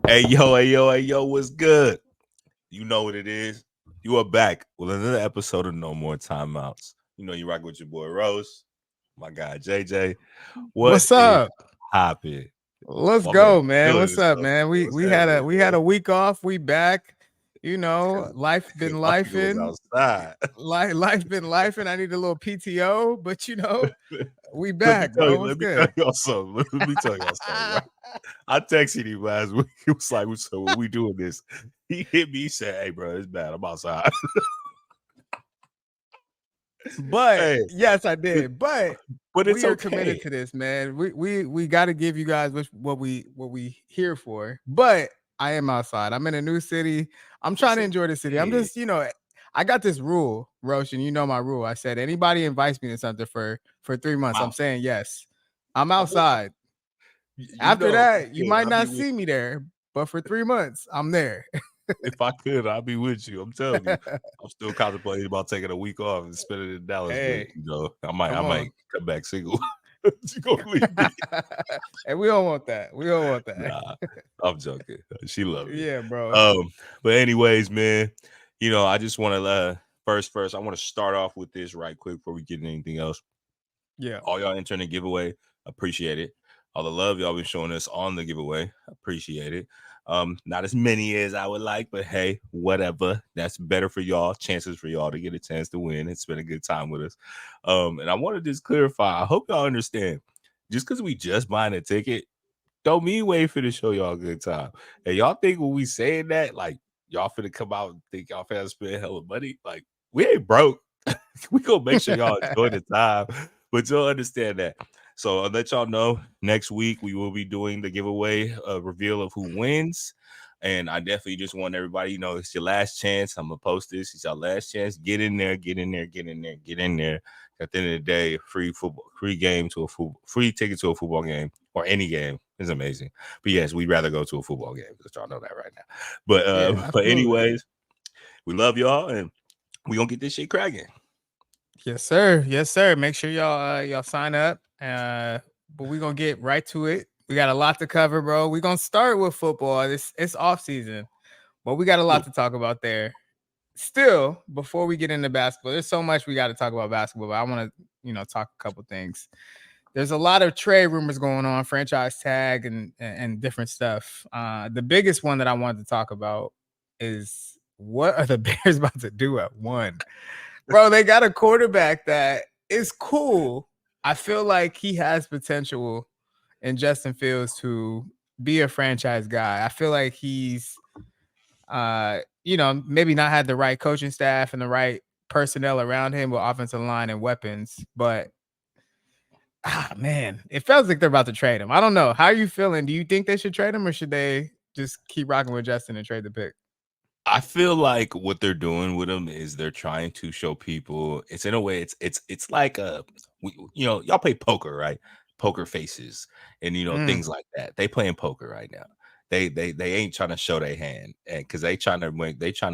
Hey, yo, what's good? You know what it is. You are back with another episode of No More Timeouts. You know you rock with your boy Rose, my guy JJ. What What's is up? hopping? Let's My man go, man. feeling What's up, himself. man? We What's we had a happening, we had man? a week off. We back. Life been Because my nigga was lifing. outside. Life been lifing. I need a little PTO, but we let me back, tell bro. you, What's let me tell good? y'all something. Let me tell y'all something, right? I texted him last week. He was like, so when we doing this? He hit me, he said, hey, bro, it's bad. I'm outside. But Hey, yes, I but, did. But but it's we are committed okay. to this, man. We got to give you guys what we here for. But I am outside. I'm in a new city. I'm trying It's to enjoy the city. I'm okay. just, I got this rule, Roshan. You know my rule. I said anybody invites me to something for 3 months, I'm Wow. saying yes. I'm Oh, outside. you After know, if I that, you could, might I'd be not with see me there, but for 3 months, I'm there. if I could, I'd be with you. I'm telling you. I'm still contemplating about taking a week off and spending it in Dallas, but Hey, I come on. might come back single. You gonna leave me? And we don't want that. We don't want that. Nah, I'm joking. She love me. Yeah, bro. But anyways, man, I just want to first, I want to start off with this right quick before we get into anything else. Yeah. All y'all entering the giveaway, appreciate it. All the love y'all been showing us on the giveaway, appreciate it. Not as many as I would like, but hey, whatever. That's better for y'all. Chances for y'all to get a chance to win and spend a good time with us. And I want to just clarify. I hope y'all understand. Just because we just buying a ticket, don't mean wait for the show y'all a good time. And y'all think when we saying that, like y'all finna come out and think y'all finna spend hella money? Like we ain't broke. We gonna make sure y'all enjoy the time, but you'll understand that. So I'll let y'all know next week we will be doing the giveaway reveal of who wins. And I definitely just want everybody, it's your last chance. I'm gonna post this. It's your last chance. Get in there, get in there, get in there, get in there. At the end of the day, free ticket to a football game or any game is amazing. But yes, we'd rather go to a football game. Let y'all know that right now. But Yeah, but absolutely. anyways, we love y'all and we gonna get this shit cracking. Yes, sir. Yes, sir. Make sure y'all sign up. But we're gonna get right to it. We got a lot to cover, bro. We're gonna start with football. It's off season, but we got a lot to talk about there. Still, before we get into basketball, there's so much we got to talk about basketball, but I want to, talk a couple things. There's a lot of trade rumors going on, franchise tag and different stuff. The biggest one that I wanted to talk about is what are the Bears about to do at one? Bro, they got a quarterback that is cool. I feel like he has potential in Justin Fields to be a franchise guy. I feel like he's maybe not had the right coaching staff and the right personnel around him with offensive line and weapons, but man, it feels like they're about to trade him. I don't know. How are you feeling? Do you think they should trade him or should they just keep rocking with Justin and trade the pick? I feel like what they're doing with them is they're trying to show people. It's in a way, it's like y'all play poker, right? Poker faces and things Mm. like that. They playing poker right now. They ain't trying to show their hand, and because they trying to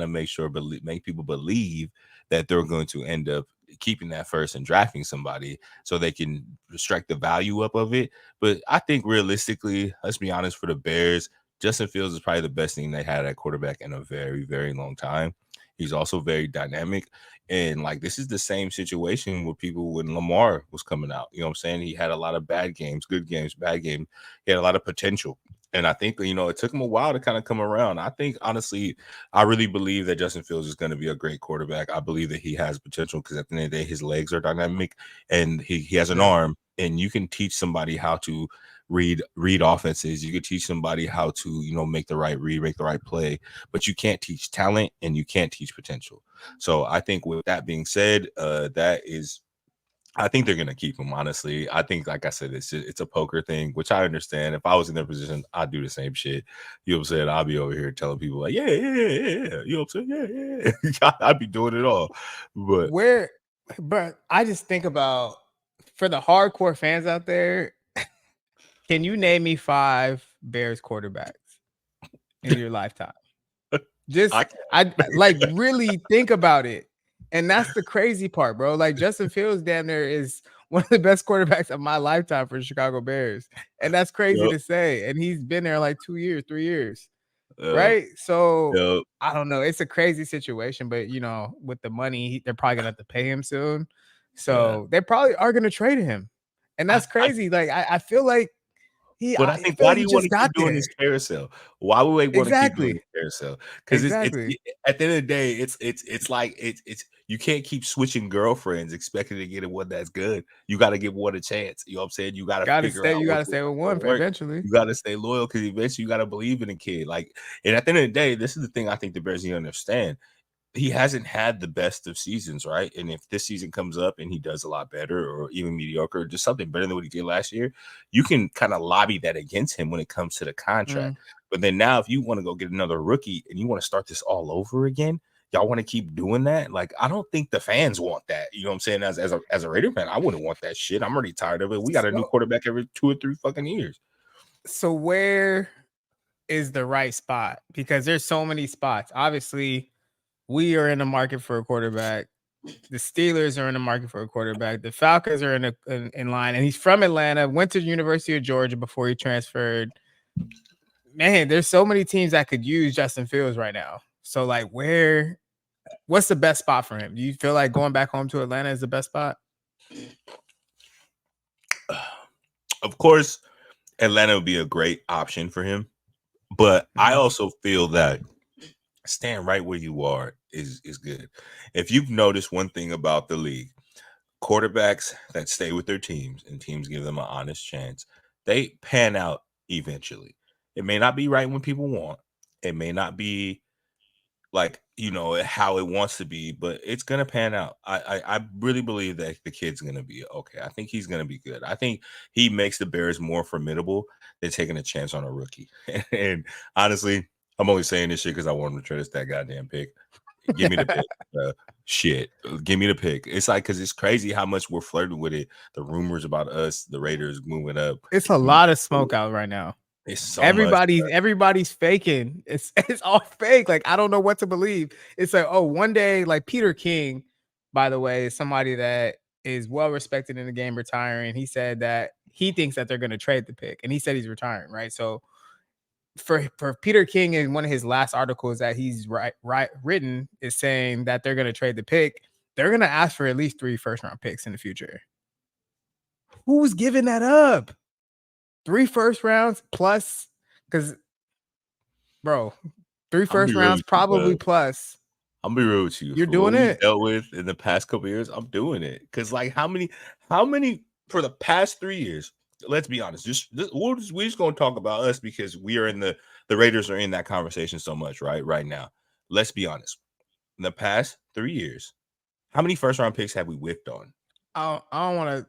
make sure make people believe that they're going to end up keeping that first and drafting somebody so they can restrict the value up of it. But I think realistically, let's be honest, for the Bears, Justin Fields is probably the best thing they had at quarterback in a very, very long time. He's also very dynamic. And like this is the same situation with people when Lamar was coming out. You know what I'm saying? He had a lot of bad games, good games, bad games. He had a lot of potential. And I think, it took him a while to kind of come around. I think, honestly, I really believe that Justin Fields is going to be a great quarterback. I believe that he has potential because at the end of the day, his legs are dynamic and he has an Yeah. arm. And you can teach somebody how to read offenses. You could teach somebody how to make the right read, make the right play, but you can't teach talent and you can't teach potential. So I think with that being said, I think they're gonna keep him. Honestly, I think, like I said, it's a poker thing, which I understand. If I was in their position, I'd do the same shit. You know what I'm saying? I'll be over here telling people like, yeah, yeah, yeah, yeah. You know what I'm saying? Yeah, yeah. I'd be doing it all. But Where, but I just think about for the hardcore fans out there, can you name me 5 Bears quarterbacks in your lifetime? Just I I like really think about it. And that's the crazy part, bro. Like Justin Fields damn near is one of the best quarterbacks of my lifetime for the Chicago Bears. And that's crazy can't. to say. And he's been there like 2 years, 3 years. right? So Yep. I don't know. It's a crazy situation, but with the money, they're probably gonna have to pay him soon. Yeah. So they probably are gonna trade him, and that's I crazy. Like I feel like But I I think feel why like do he you wanna just got keep doing there. this carousel? Why would we wanna keep doing Exactly. this carousel? Because Exactly. at the end of the day, it's like it's you can't keep switching girlfriends expecting to get a one that's good. You gotta give one a chance, you know what I'm saying? You gotta figure out You what's gotta stay with one gonna for work. eventually. You gotta stay loyal because eventually you gotta believe in a kid, like and at the end of the day, this is the thing I think the Bears need to understand. He hasn't had the best of seasons, right? And if this season comes up and he does a lot better or even mediocre, or just something better than what he did last year, you can kind of lobby that against him when it comes to the contract. Mm. But then now, if you want to go get another rookie and you want to start this all over again, y'all want to keep doing that? Like, I don't think the fans want that. You know what I'm saying? As a Raider fan, I wouldn't want that shit. I'm already tired of it. We got a new So quarterback every 2 or 3 fucking years. so where is the right spot? Because there's so many spots. Obviously, we are in the market for a quarterback. The Steelers are in the market for a quarterback. The Falcons are in line, and he's from Atlanta. Went to the University of Georgia before he transferred. Man, there's so many teams that could use Justin Fields right now. So, like, what's the best spot for him? Do you feel like going back home to Atlanta is the best spot? Of course, Atlanta would be a great option for him. But I Mhm. also feel that staying right where you are is good. If you've noticed one thing about the league, quarterbacks that stay with their teams and teams give them an honest chance, they pan out eventually. It may not be right when people want. It may not be like how it wants to be, but it's gonna pan out. I really believe that the kid's gonna be okay. I think he's gonna be good. I think he makes the Bears more formidable than taking a chance on a rookie. And honestly, I'm only saying this shit because I want him to trade us that goddamn pick. Give me the pick. Shit, give me the pick. It's like because it's crazy how much we're flirting with it. The rumors about us, the Raiders moving up. It's a lot of smoke out right now. It's so much. Everybody's faking. It's all fake. Like I don't know what to believe. It's like, oh, one day, like Peter King, by the way, is somebody that is well respected in the game retiring. He said that he thinks that they're going to trade the pick, and he said he's retiring, right? So for Peter King, in one of his last articles that he's written, is saying that they're going to trade the pick. They're going to ask for at least 3 first-round picks in the future. Who's giving that up? 3 first rounds plus, because bro, 3 I'm gonna first be real rounds with you, probably bro. plus. I'm gonna be real with you. You're For what doing we've it? dealt with in the past couple years, I'm doing it. Cause like how many for the past 3 years? Let's be honest. We're just gonna talk about us because we are in the Raiders are in that conversation so much, right? Right now. Let's be honest. In the past 3 years, how many first round picks have we whiffed on? I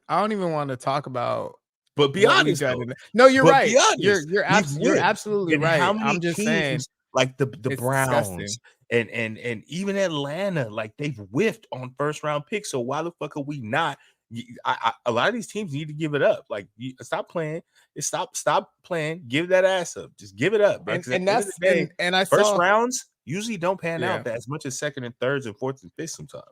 don't even want to talk about But be what we've honest done. though. No, you're But be right. honest, we've You're whiffed. absolutely And how right. many I'm just saying teams like the it's disgusting. Browns and even Atlanta, like they've whiffed on first round picks. So why the fuck are we not? A lot of these teams need to give it up. Like, stop playing. Stop playing. Give that ass up. Just give it up, bro. And Because at and the end of that's the day, and I first saw rounds usually don't pan yeah. out that as much as second and thirds and fourths and fifths sometimes.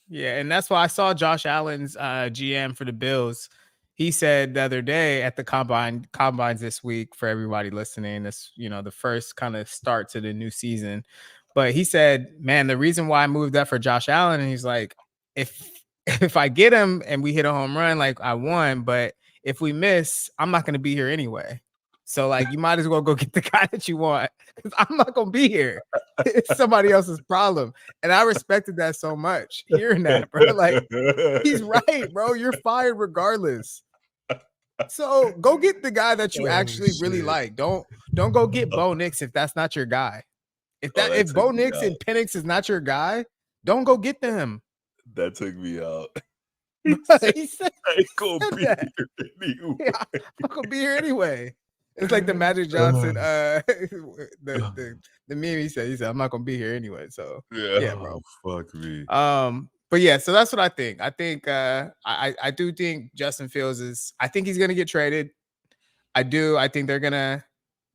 Yeah, and that's why I saw Josh Allen's GM for the Bills. He said the other day at the combines this week, for everybody listening, this the first kind of start to the new season. But he said, "Man, the reason why I moved up for Josh Allen," and he's like, "If if I get him and we hit a home run, like I won. But if we miss, I'm not going to be here anyway. So like, you might as well go get the guy that you want because I'm not going to be here. It's somebody else's problem." And I respected that so much, hearing that, bro. Like, he's right, bro. You're fired regardless. So go get the guy that you Oh actually really shit. like. Don't go get Bo Nix if that's not your guy. Oh, that If took Bo me Nix out. and Penix is not your guy, don't go get them. That took me out. He Bro, said, he "I ain't gonna said be that. here anyway." Yeah, I'm gonna be here anyway. It's like the Magic Johnson, the meme he said, I'm not gonna be here anyway. So Yeah. yeah, Oh, bro. fuck me. But yeah, so that's what I think. I think I do think Justin Fields I think he's gonna get traded. I do. I think they're gonna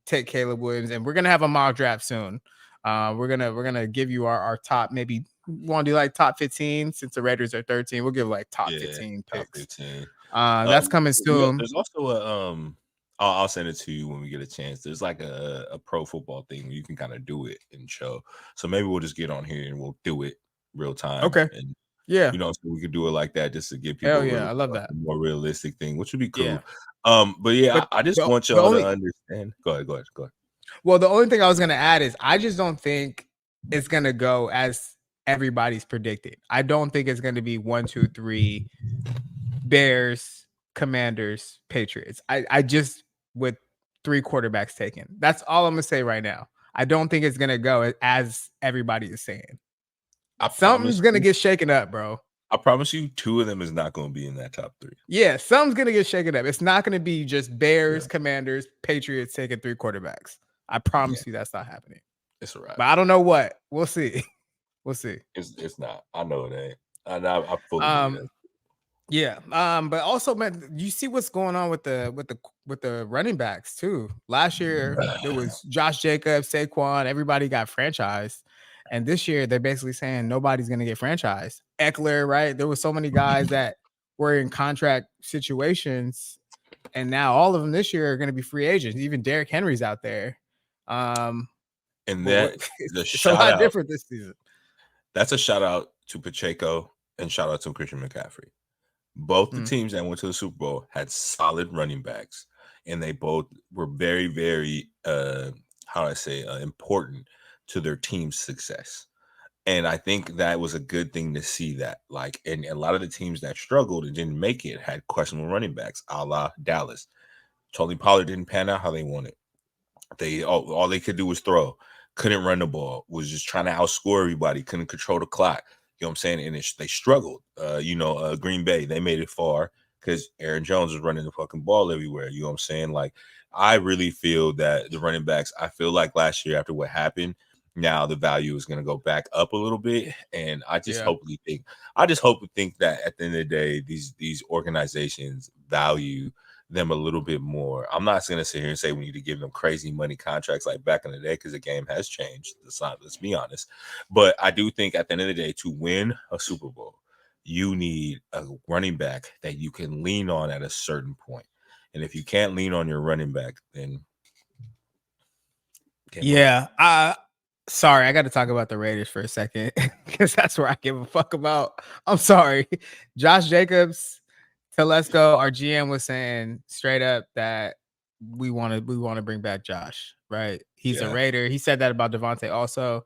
take Caleb Williams, and we're gonna have a mock draft soon. We're gonna give you our top, maybe want to do like top 15 since the Raiders are 13. We'll give like top Yeah, 15 top picks. 15. That's coming soon. There's also I'll send it to you when we get a chance. There's like a pro football thing where you can kind of do it and show. So maybe we'll just get on here and we'll do it real time. Okay. And Yeah. so we could do it like that just to give people Hell a yeah. real I love that. a more realistic thing, which would be Yeah. cool. But yeah, But I just want the y'all to only understand. Go ahead. well, the only thing I was gonna add is I just don't think it's gonna go as everybody's predicted. I don't think it's gonna be 1, 2, 3 Bears, Commanders, Patriots. I just with 3 quarterbacks taken. That's all I'm gonna say right now. I don't think it's gonna go as everybody is saying. I Something's promise gonna you. get shaken up, bro. I promise you, 2 of them is not going to be in that top 3. Yeah, something's gonna get shaken up. It's not gonna be just Yeah, Bears, Commanders, Patriots taking 3 quarterbacks. I yeah, promise you that's not happening. it's a wrap. But I don't know what. We'll see. We'll see. It's not. I know it ain't. I fully believe Um, that. yeah. But also, man, you see what's going on with the running backs too. Last year there was Josh Jacobs, Saquon, everybody got franchised. And this year they're basically saying nobody's gonna get franchised. Eckler, right? There was so many guys that were in contract situations, and now all of them this year are gonna be free agents. Even Derrick Henry's out there. And But what that is a it's a shout lot out. different this season. That's a shout out to Pacheco and shout out to Christian McCaffrey. Both the Mm. teams that went to the Super Bowl had solid running backs, and they both were very, very how do I say important to their team's success. And I think that was a good thing to see that. Like, and a lot of the teams that struggled and didn't make it had questionable running backs, a la Dallas. Tony Pollard didn't pan out how they wanted. They all they could do was throw, couldn't run the ball, was just trying to outscore everybody, couldn't control the clock. You know what I'm saying? And they struggled. Green Bay, they made it far because Aaron Jones was running the fucking ball everywhere. You know what I'm saying? Like, I really feel that the running backs, I feel like last year after what happened, now the value is going to go back up a little bit. And I just Yeah. hope to think that at the end of the day, these organizations value them a little bit more. I'm not going to sit here and say we need to give them crazy money contracts like back in the day because the game has changed. Let's be honest. But I do think at the end of the day, to win a Super Bowl, you need a running back that you can lean on at a certain point. And if you can't lean on your running back, then Yeah. Sorry, I got to talk about the Raiders for a second because that's where I give a fuck about. I'm sorry. Josh Jacobs, Telesco, our GM was saying straight up that we want to bring back Josh, right? He's a Yeah. Raider. He said that about Devontae also.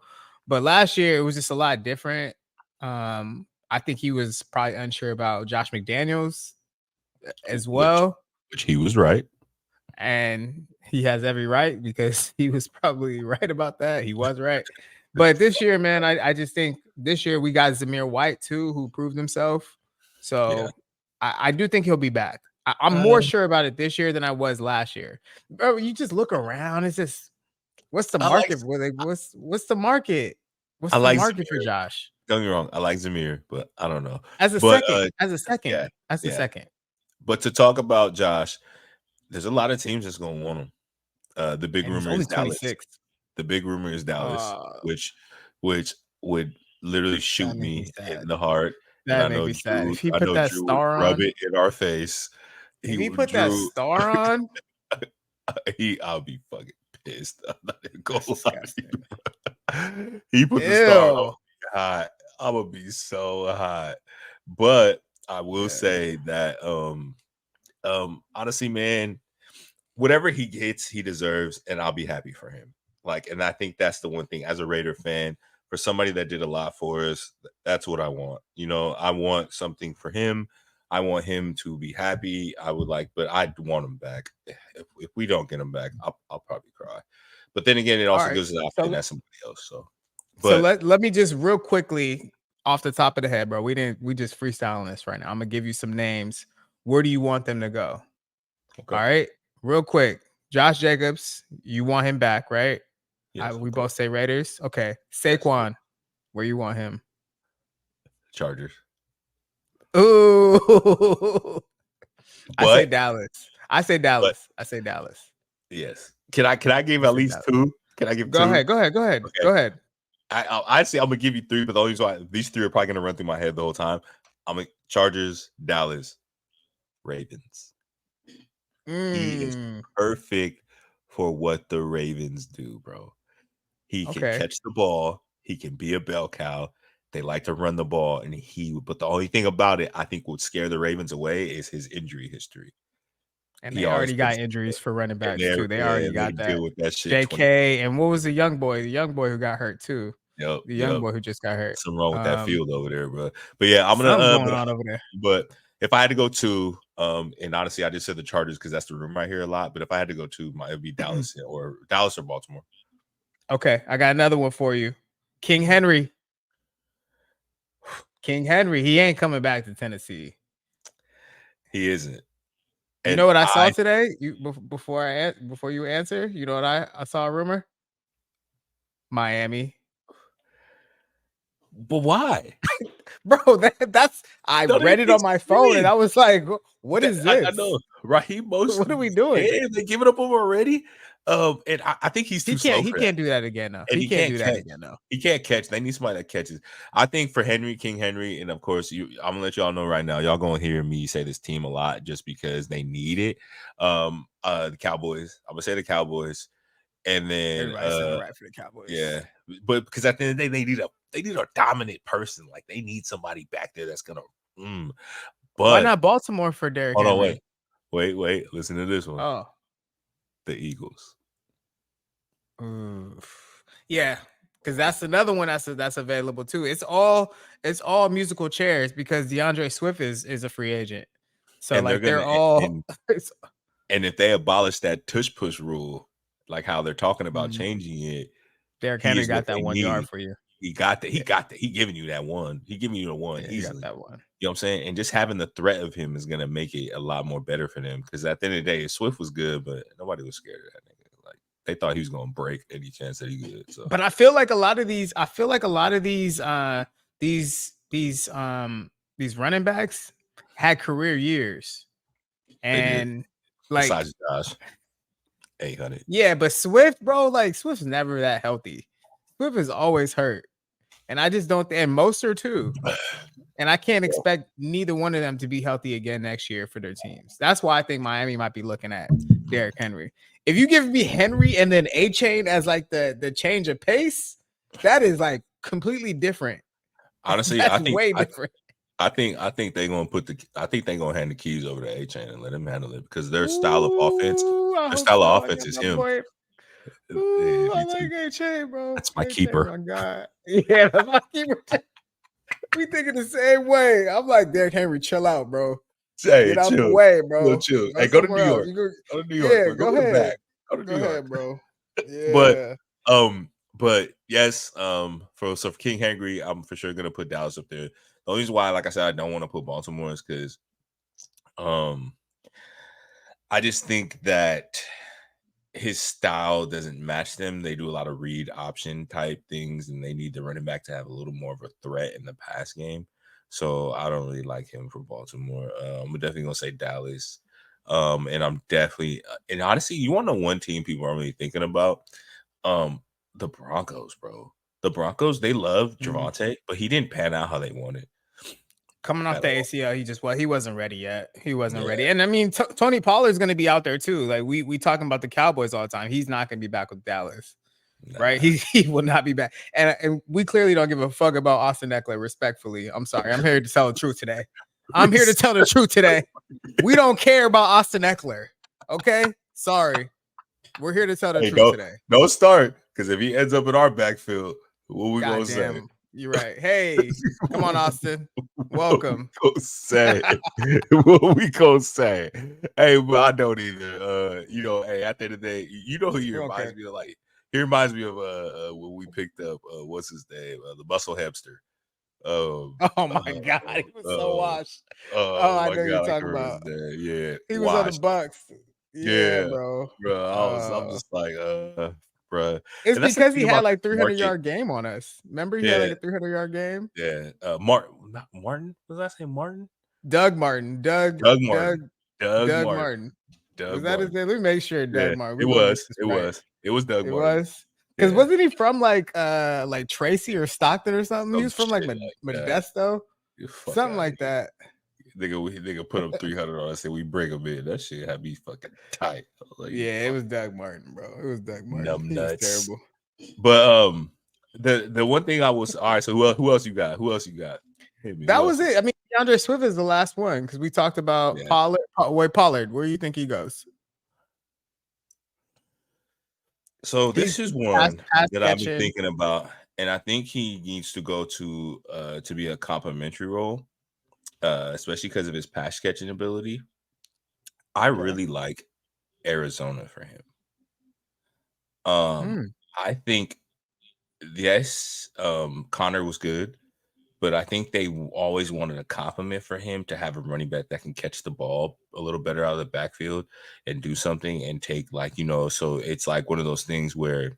But last year it was just a lot different. I think he was probably unsure about Josh McDaniels as well. Which he was right. And he has every right because he was probably right about that. He was right. But this year, man, I just think this year we got Zamir White too, who proved himself. So I do think he'll be back. I'm more sure about it this year than I was last year. Bro, you just look around. It's just what's the I like market? What's the market? What's I the like market for Zamir. Josh? Don't get me wrong. I like Zamir, but I don't know. As a But second, as a second, yeah, as a yeah. second. But to talk about Josh, there's a lot of teams that's gonna want him. The big And he's rumor only is Dallas. 26. The big rumor is Dallas, Uh which would literally shoot that made me me sad. in the heart. And That made me sad. If he I put know that Drew would star rub on, it in our face. if he put that Drew, star on, I'll be fucking pissed. I'm not even that's gonna lie to disgusting. you. He put the star on. Ew. Hot. I'm gonna be so hot. But I will Yeah. say that honestly, man, whatever he gets, he deserves, and I'll be happy for him. Like, and I think that's the one thing as a Raider fan, for somebody that did a lot for us, that's what I want. You know, I want something for him. I want him to be happy. But I want him back. If we don't get him back, I'll probably cry. But then again, it All also right. gives an option So at somebody else. So, so but let me just real quickly off the top of the head, bro. We just freestyling this right now. I'm gonna give you some names. Where do you want them to go? okay, All right, real quick. Josh Jacobs, you want him back, right? yes, We of both course, say Raiders. Okay. yes, Saquon, where you want him? Chargers. Ooh. I say But Dallas. I say but Dallas. I say Dallas. yes, can I give I at say least Dallas. two? Can I give Go two? ahead. Go ahead. Go ahead. Okay. Go ahead. I say I'm gonna give you three, but the only reason why these three are probably gonna run through my head the whole time. I'm Chargers, Dallas, Ravens. He is Mm, perfect for what the Ravens do, bro. He can okay. catch the ball. He can be a bell cow. They like to run the ball, and but the only thing about it, I think, would scare the Ravens away is his injury history. And He they always already got puts, injuries for running and backs too. They already they got that. deal with that shit 20. JK and what was the young boy? The young boy who got hurt too. Yep, The young yep. boy who just got hurt. Something wrong with that field over there, bro. But yeah, I'm gonna. Something going on over there. But if I had to go to, and honestly, I just said the Chargers because that's the room I hear a lot. But if I had to go to, it'd be Dallas or Baltimore. Okay, I got another one for you. King Henry. King Henry, he ain't coming back to Tennessee. He isn't. You know what I saw today? Before you answer, you know what I saw a rumor? Miami. But why? Bro, that's I read it on my phone and I was like, what is this? I know. Raheem Mostert. What are we doing? Hey, they giving up on him already. And I think he's too slow. He can't do that again now. And He can't do that again now. He can't catch. They need somebody that catches. I think for King Henry, and of course, I'm gonna let y'all know right now. Y'all gonna hear me say this team a lot just because they need it. The Cowboys. I'm gonna say the Cowboys, and then Everybody said it right for the Cowboys. Yeah, but because at the end of the day, they need a dominant person. Like they need somebody back there that's gonna. But why not Baltimore for Derrick Henry? Wait. Listen to this one. Oh, the Eagles. Yeah, because that's another one that's available too. It's all musical chairs because DeAndre Swift is a free agent. So and like they're all. And if they abolish that tush push rule, like how they're talking about changing it, Derrick Henry got that 1 yard for you. He got that. He got that. He giving you that one. He giving you the one easily. He got that one. You know what I'm saying? And just having the threat of him is gonna make it a lot more better for them. Because at the end of the day, Swift was good, but nobody was scared of that nigga. Like they thought he was gonna break any chance that he could. So. But I feel like a lot of these running backs had career years, and like besides Josh, 800. Yeah, but Swift, bro, like Swift's never that healthy. Swift is always hurt, and I just don't. And Mostert too. And I can't expect neither one of them to be healthy again next year for their teams. That's why I think Miami might be looking at Derrick Henry. If you give me Henry and then A-Chain as like the change of pace, that is like completely different. Honestly, I think way different. I think they're gonna they're gonna hand the keys over to A-Chain and let him handle it because their style of offense, is him. Ooh, I like A-Chain, bro. That's my keeper. My God. Yeah, that's my keeper. We thinking the same way. I'm like, Derrick Henry, chill out, bro. Hey, get out the way, bro. Chill. Hey, go to New York. Go to New York. Yeah, go ahead. Go to New York, ahead, bro. Yeah. But yes, for King Henry, I'm for sure gonna put Dallas up there. The only reason why, like I said, I don't want to put Baltimore is because, I just think that his style doesn't match them. They do a lot of read option type things, and they need the running back to have a little more of a threat in the pass game. So I don't really like him for Baltimore. I'm definitely gonna say Dallas. And I'm definitely and honestly, you want to know one team people are really thinking about? The Broncos, bro. The Broncos, they love Javonte, but he didn't pan out how they wanted. Coming off the ACL, he wasn't ready yet. He wasn't ready. And I mean, Tony Pollard's going to be out there too. Like we talking about the Cowboys all the time. He's not going to be back with Dallas, right? He will not be back. And we clearly don't give a fuck about Austin Eckler. Respectfully, I'm sorry. I'm here to tell the truth today. We don't care about Austin Eckler. Okay, sorry. We're here to tell the truth today. Don't start because if he ends up in our backfield, what we gonna say? You're right. Hey, come on, Austin. Welcome. What we gonna say? Hey, but I don't either. Hey, at the end of the day, you know who he reminds me of? Like he reminds me of when we picked up what's his name, the muscle hamster. Oh my God, he was so washed. I know you're talking about. Yeah, he was on the Bucks. Yeah, bro. I'm just like, bro. It's because he had like 300-yard game on us. Remember, he had like a 300-yard game. Yeah, Martin. Was I saying Martin? Doug Martin. Doug Martin. Was that his name? Let me make sure. Doug Martin. It was Doug Martin. It was because wasn't he from like Tracy or Stockton or something? He was from like Modesto, something like that. nigga put up 300 on us and we bring him in. That shit had me fucking tight. I was like, you Yeah, it fuck was Doug Martin, bro. It was Doug Martin. numb He was nuts. terrible. But the one thing I was all right. So who else you got? Who else you got? Hit me. That Who was else? it. I mean, DeAndre Swift is the last one because we talked about Yeah. Pollard. Pollard, where do you think he goes? So He's this is pass, one pass that I've been catching. thinking about, and I think he needs to go to be a complimentary role, especially because of his pass catching ability. I Okay. really like Arizona for him. Mm. I think yes, Connor was good, but I think they always wanted a compliment for him to have a running back that can catch the ball a little better out of the backfield and do something and take so it's like one of those things where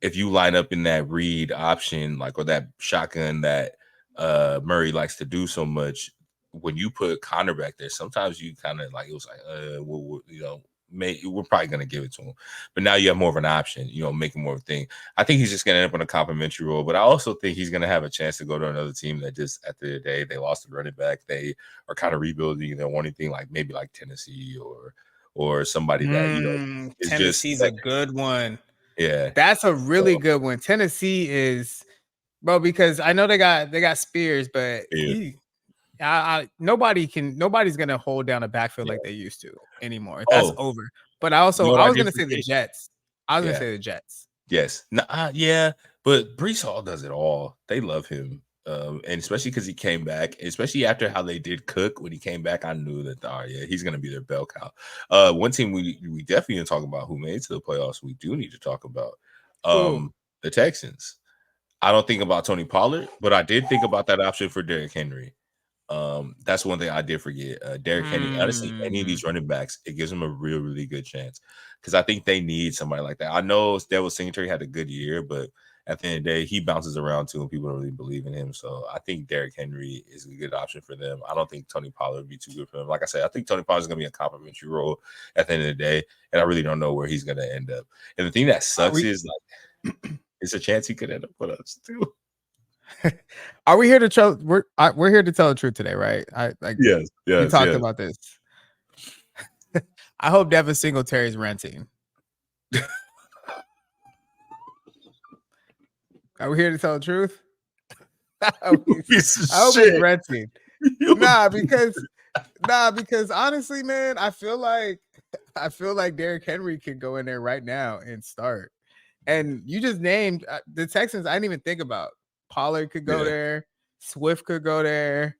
if you line up in that read option, like or that shotgun that Murray likes to do so much, when you put Connor back there, sometimes you kind of like it was like, we're probably gonna give it to him. But now you have more of an option, making more of a thing. I think he's just gonna end up in a complimentary role, but I also think he's gonna have a chance to go to another team that just at the end of the day they lost the running back. They are kind of rebuilding. They want anything like maybe like Tennessee or somebody that is just Tennessee's a like good one. yeah. That's a really So good one. Tennessee is, bro, because I know they got Spears, but yeah. nobody's gonna hold down a backfield Yeah. like they used to anymore. That's Oh, over. But you know I what I was did gonna for say the Casey? Jets. I was gonna Yeah. say the Jets. Yes. Yeah. But Brees Hall does it all. They love him. And especially because he came back, especially after how they did Cook when he came back, I knew that yeah, he's gonna be their bell cow. One team we definitely didn't talk about who made it to the playoffs. We do need to talk about Who? the Texans. I don't think about Tony Pollard, but I did think about that option for Derrick Henry. That's one thing I did forget. Derrick Henry, honestly, any of Hmm. these running backs, it gives them a real, really good chance because I think they need somebody like that. I know Devil Singletary had a good year, but at the end of the day, he bounces around too, and people don't really believe in him. So I think Derrick Henry is a good option for them. I don't think Tony Pollard would be too good for them. Like I said, I think Tony Pollard is going to be a complimentary role at the end of the day, and I really don't know where he's going to end up. And the thing that Are sucks we is like it's a chance he could end up with us too. are we here to tell we're here to tell the truth today, right? I like Yes, we yes, talked yes. about this. I hope Devin Singletary's renting. Are we here to tell the truth? I hope Piece of he's shit. renting. You Nah, piece because honestly, man, I feel like Derrick Henry could go in there right now and start. And you just named the Texans. I didn't even think about. Pollard could go Yeah, there. Swift could go there.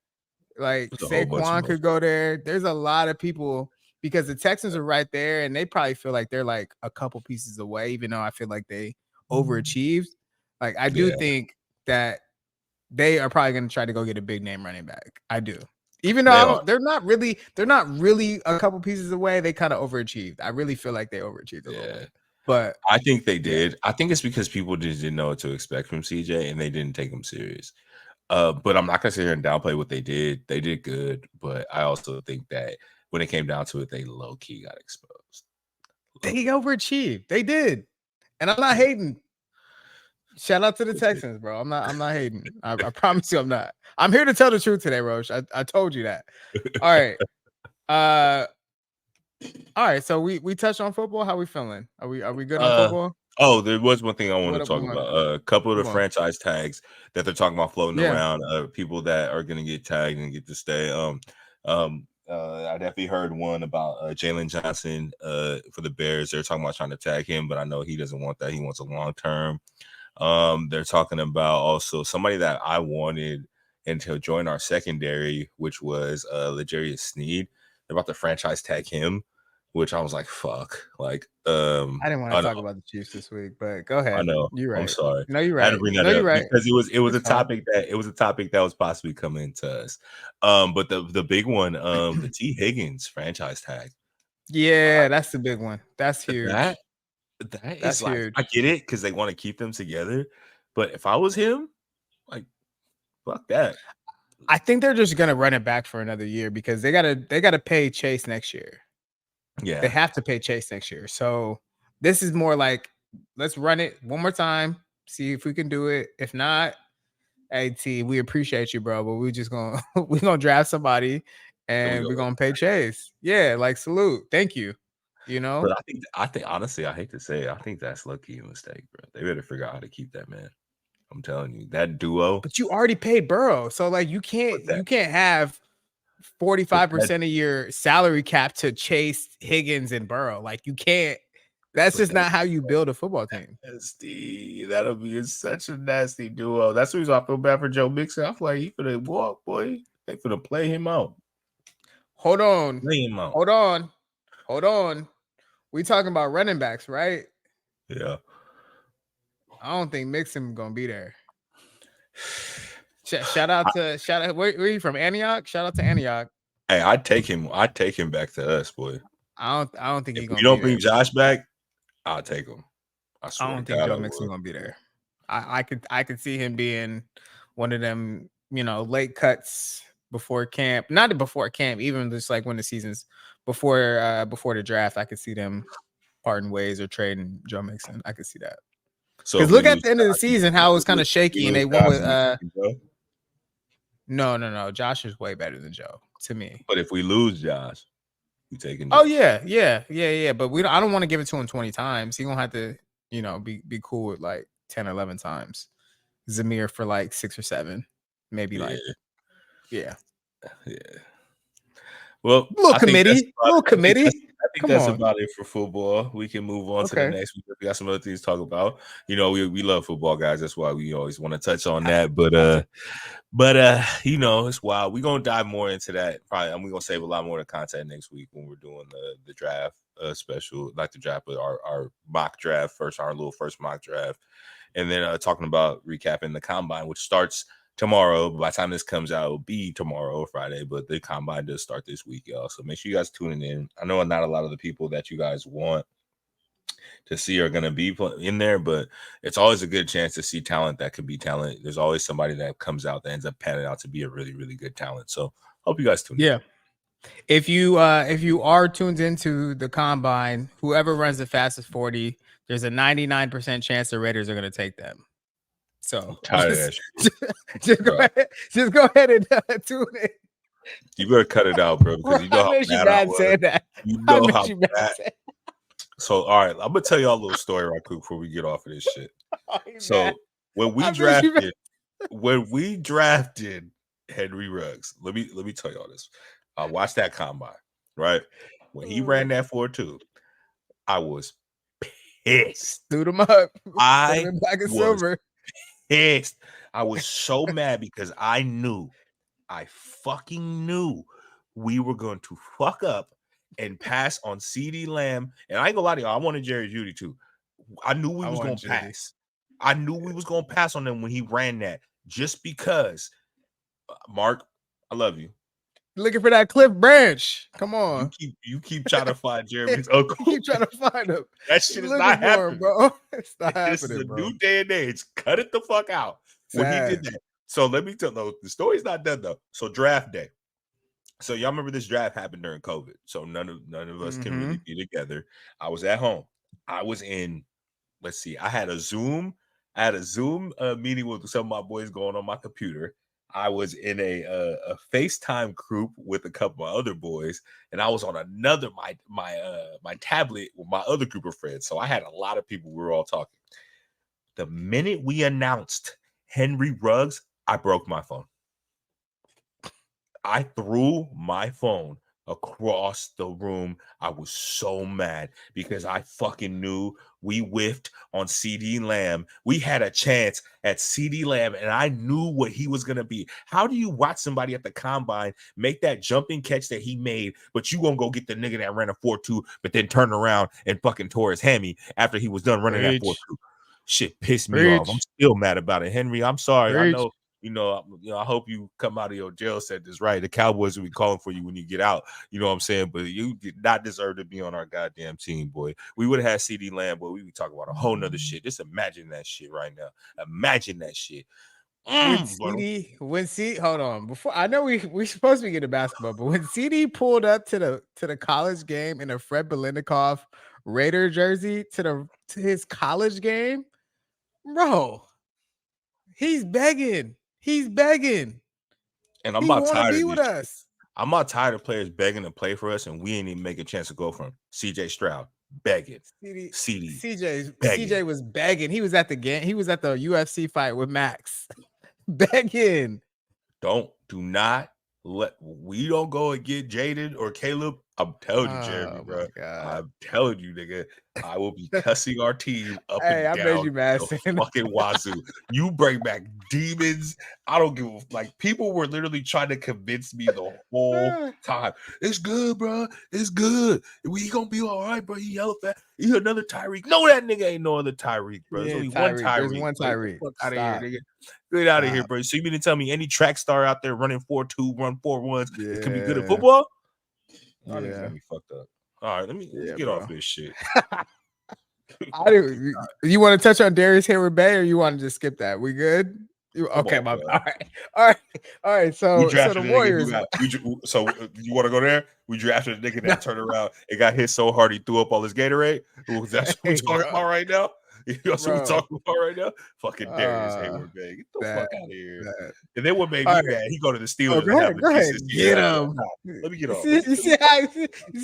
Like there's a whole bunch of Saquon could motherfuckers. go there. There's a lot of people because the Texans are right there, and they probably feel like they're like a couple pieces away. Even though I feel like they overachieved. Like I do Yeah, think that they are probably going to try to go get a big name running back. I do. Even though they I are. don't, they're not really a couple pieces away. They kind of overachieved. I really feel like they overachieved a little Yeah, bit. But I think they yeah, did. I think it's because people just didn't know what to expect from CJ and they didn't take him serious. But I'm not gonna sit here and downplay what they did. They did good, but I also think that when it came down to it, they low key got exposed. they Low overachieved. They did. And I'm not key. hating. Shout out to the Texans, bro. I'm not hating. I promise you I'm not. I'm here to tell the truth today, Roche. I told you that. All right. Uh all right. So we touched on football. How we feeling? Are we good on Uh football? there was one thing I wanted What to up? talk about. A couple of the Move on. franchise tags that they're talking about floating Yeah. around, people that are gonna get tagged and get to stay. I definitely heard one about Jalen Johnson for the Bears. They're talking about trying to tag him, but I know he doesn't want that. He wants a long term. They're talking about also somebody that I wanted and to join our secondary, which was L'Jarius Sneed. They're about to franchise tag him, which I was like, fuck. Like, I didn't want I to know, talk about the Chiefs this week, but go I ahead. know. You're I'm right. sorry. No, you're I had to right. bring No, that you're up right. because it was It's a fine. topic that was possibly coming to us. But the big one, the T Higgins franchise tag. Yeah, that's the big one. That's That huge. that is That's like huge. I get it because they want to keep them together. But if I was him, like fuck that. I think they're just gonna run it back for another year because they gotta pay Chase next year. They Yeah. have to pay Chase next year. So this is more like let's run it one more time, see if we can do it. If not, Hey T, we appreciate you, bro, but we're just gonna we're gonna draft somebody And we and go. we're gonna pay Chase. Yeah, like salute. Thank you. You know? But I think honestly, I hate to say it, I think that's low key a mistake, bro. They better figure out how to keep that man. I'm telling you, that duo. But you already paid Burrow. So like But that, you can't have but that, 45% of your salary cap to Chase, Higgins, and Burrow. Like you can't. That's but just that not how you build a football team. nasty. That'll be such a nasty duo. That's the reason I feel bad for Joe Mixon. I feel like he finna walk, boy. They finna play him out. Hold on. Play him out. Hold on. Hold on. We talking about running backs, right? Yeah. I don't think Mixon gonna be there. Shout out. Where are you from? Antioch? Shout out to Antioch. Hey, I'd take him. I'd take him back to us, boy. I don't think If he's we gonna be don't bring there. Josh back, I'll take him. I I swear to don't think God, I Joe Mixon would. gonna be there. I could see him being one of them, late cuts before camp. Not before camp, even just like when the season's before the draft. I could see them parting ways or trading Joe Mixon. I could see that. So Because if we look at lose the end of the Josh, season, how it was kind we of shaky, and lose they won Josh, with we keep Joe. no. Josh is way better than Joe to me. But if we lose Josh, we taking Oh Joe. yeah. But I don't want to give it to him 20 times. He gonna have to, be cool with like 10 or 11 times. Zamir for like 6 or 7, maybe Yeah, yeah. yeah. Well, Little I think that's committee, about little it. committee. I think Come that's on. about it for football. We can move on to the Okay. next. We got some other things to talk about. We love football, guys. That's why we always want to touch on that. But it's wild. We're gonna dive more into that. Probably, and we're gonna save a lot more of the content next week when we're doing the draft special, like the draft, but our mock draft first, our little first mock draft, and then talking about recapping the combine, which starts tomorrow. By the time this comes out, it'll be tomorrow or Friday, but the combine does start this week, y'all. So make sure you guys tuning in. I know not a lot of the people that you guys want to see are going to be in there, but it's always a good chance to see talent that could be talent. There's always somebody that comes out that ends up panning out to be a really, really good talent. So hope you guys tune in. Yeah. If you are tuned into the combine, whoever runs the fastest 40, there's a 99% chance the Raiders are gonna take them. So I'm tired of that shit. just go ahead and tune in. You better cut it out, bro, because you know how you bad I bad was. saying that. You know how you bad. So, all right, I'm gonna tell y'all a little story right quick before we get off of this shit. So, when we drafted Henry Ruggs, let me tell y'all this. I watched that combine, right? When he ran that 4.2, I was pissed. Suit him up. Put him I in black and was silver. pissed. I was so mad because I fucking knew we were going to fuck up and pass on CD Lamb. And I ain't gonna lie to y'all, I wanted Jerry Judy too. I knew we was gonna pass. I knew we was gonna pass on them when he ran that, just because. Mark, I love you. Looking for that Cliff Branch. Come on. You keep trying to find Jeremy's uncle. You keep trying to find him. That shit is not happening, bro. It's not this is happening, a bro. new day and age. Cut it the fuck out. When he did that. So let me tell you, the story's not done though. So draft day. So y'all remember this draft happened during COVID. So none of us can really be together. I was at home. I was in, let's see, I had a Zoom meeting with some of my boys going on my computer. I was in a FaceTime group with a couple of other boys, and I was on another my tablet with my other group of friends. So I had a lot of people. We were all talking. The minute we announced Henry Ruggs, I broke my phone. I threw my phone across the room. I was so mad because I fucking knew we whiffed on CD Lamb. We had a chance at CD Lamb, and I knew what he was going to be. How do you watch somebody at the combine make that jumping catch that he made, but you won't go get the nigga that ran a 4.2, but then turn around and fucking tore his hammy after he was done running that 4.2? Shit pissed me off. I'm still mad about it. Henry, I'm sorry. I know. I hope you come out of your jail sentence right. The Cowboys will be calling for you when you get out. You know what I'm saying? But you did not deserve to be on our goddamn team, boy. We would have had CD Lamb, boy. We would talk about a whole nother shit. Just imagine that shit right now. Imagine that shit. When CD, hold on. Before I know we supposed to be getting basketball, but when CD pulled up to the college game in a Fred Biletnikoff Raider jersey to his college game, bro, he's begging. He's begging. And I'm He about want to tired be of with this shit. us. I'm not tired of players begging to play for us, and we ain't even make a chance to go for him. CJ Stroud begging. CD CJ begging. was begging. He was at the game. He was at the UFC fight with Max, begging. Do not we don't go and get Jaden or Caleb. I'm telling you, Jeremy, Oh bro. my god. I'm telling you, nigga. I will be cussing our team up Hey, and I made down you mad the saying fucking wazoo. You bring back demons. I don't give like people were literally trying to convince me the whole time. It's good, bro. It's good. We gonna be all right, bro. He yellow fat. He another Tyreek. No, that nigga ain't no other Tyreek, bro. There's Yeah, only one Tyreek. There's Tyreek. one Bro. Get the Tyreek. fuck out of here, Stop. nigga. Get out of here, Stop. bro. So you mean to tell me any track star out there running 4.2, run 4.1s is gonna be good at Yeah. football? Y'all niggas Yeah. got me fucked up. All right, let me Yeah, get bro. off this shit. You want to touch on Darius Hayward Bay, or you want to just skip that? We good? Okay, on, all bro. all right. We So drafted the a nigga who Warriors. got. You want to go there? We drafted a nigga that turned around and got hit so hard he threw up all his Gatorade. That's what we're Hey, talking about right now. You know what we're bro. talking about right now? Fucking Darius Hayward, man. Get the fuck out of here. And then what made me mad? He go to the Oh, Steelers go and have ahead. a Go ahead. decent season Get after that. him. Nah, let me get off. You see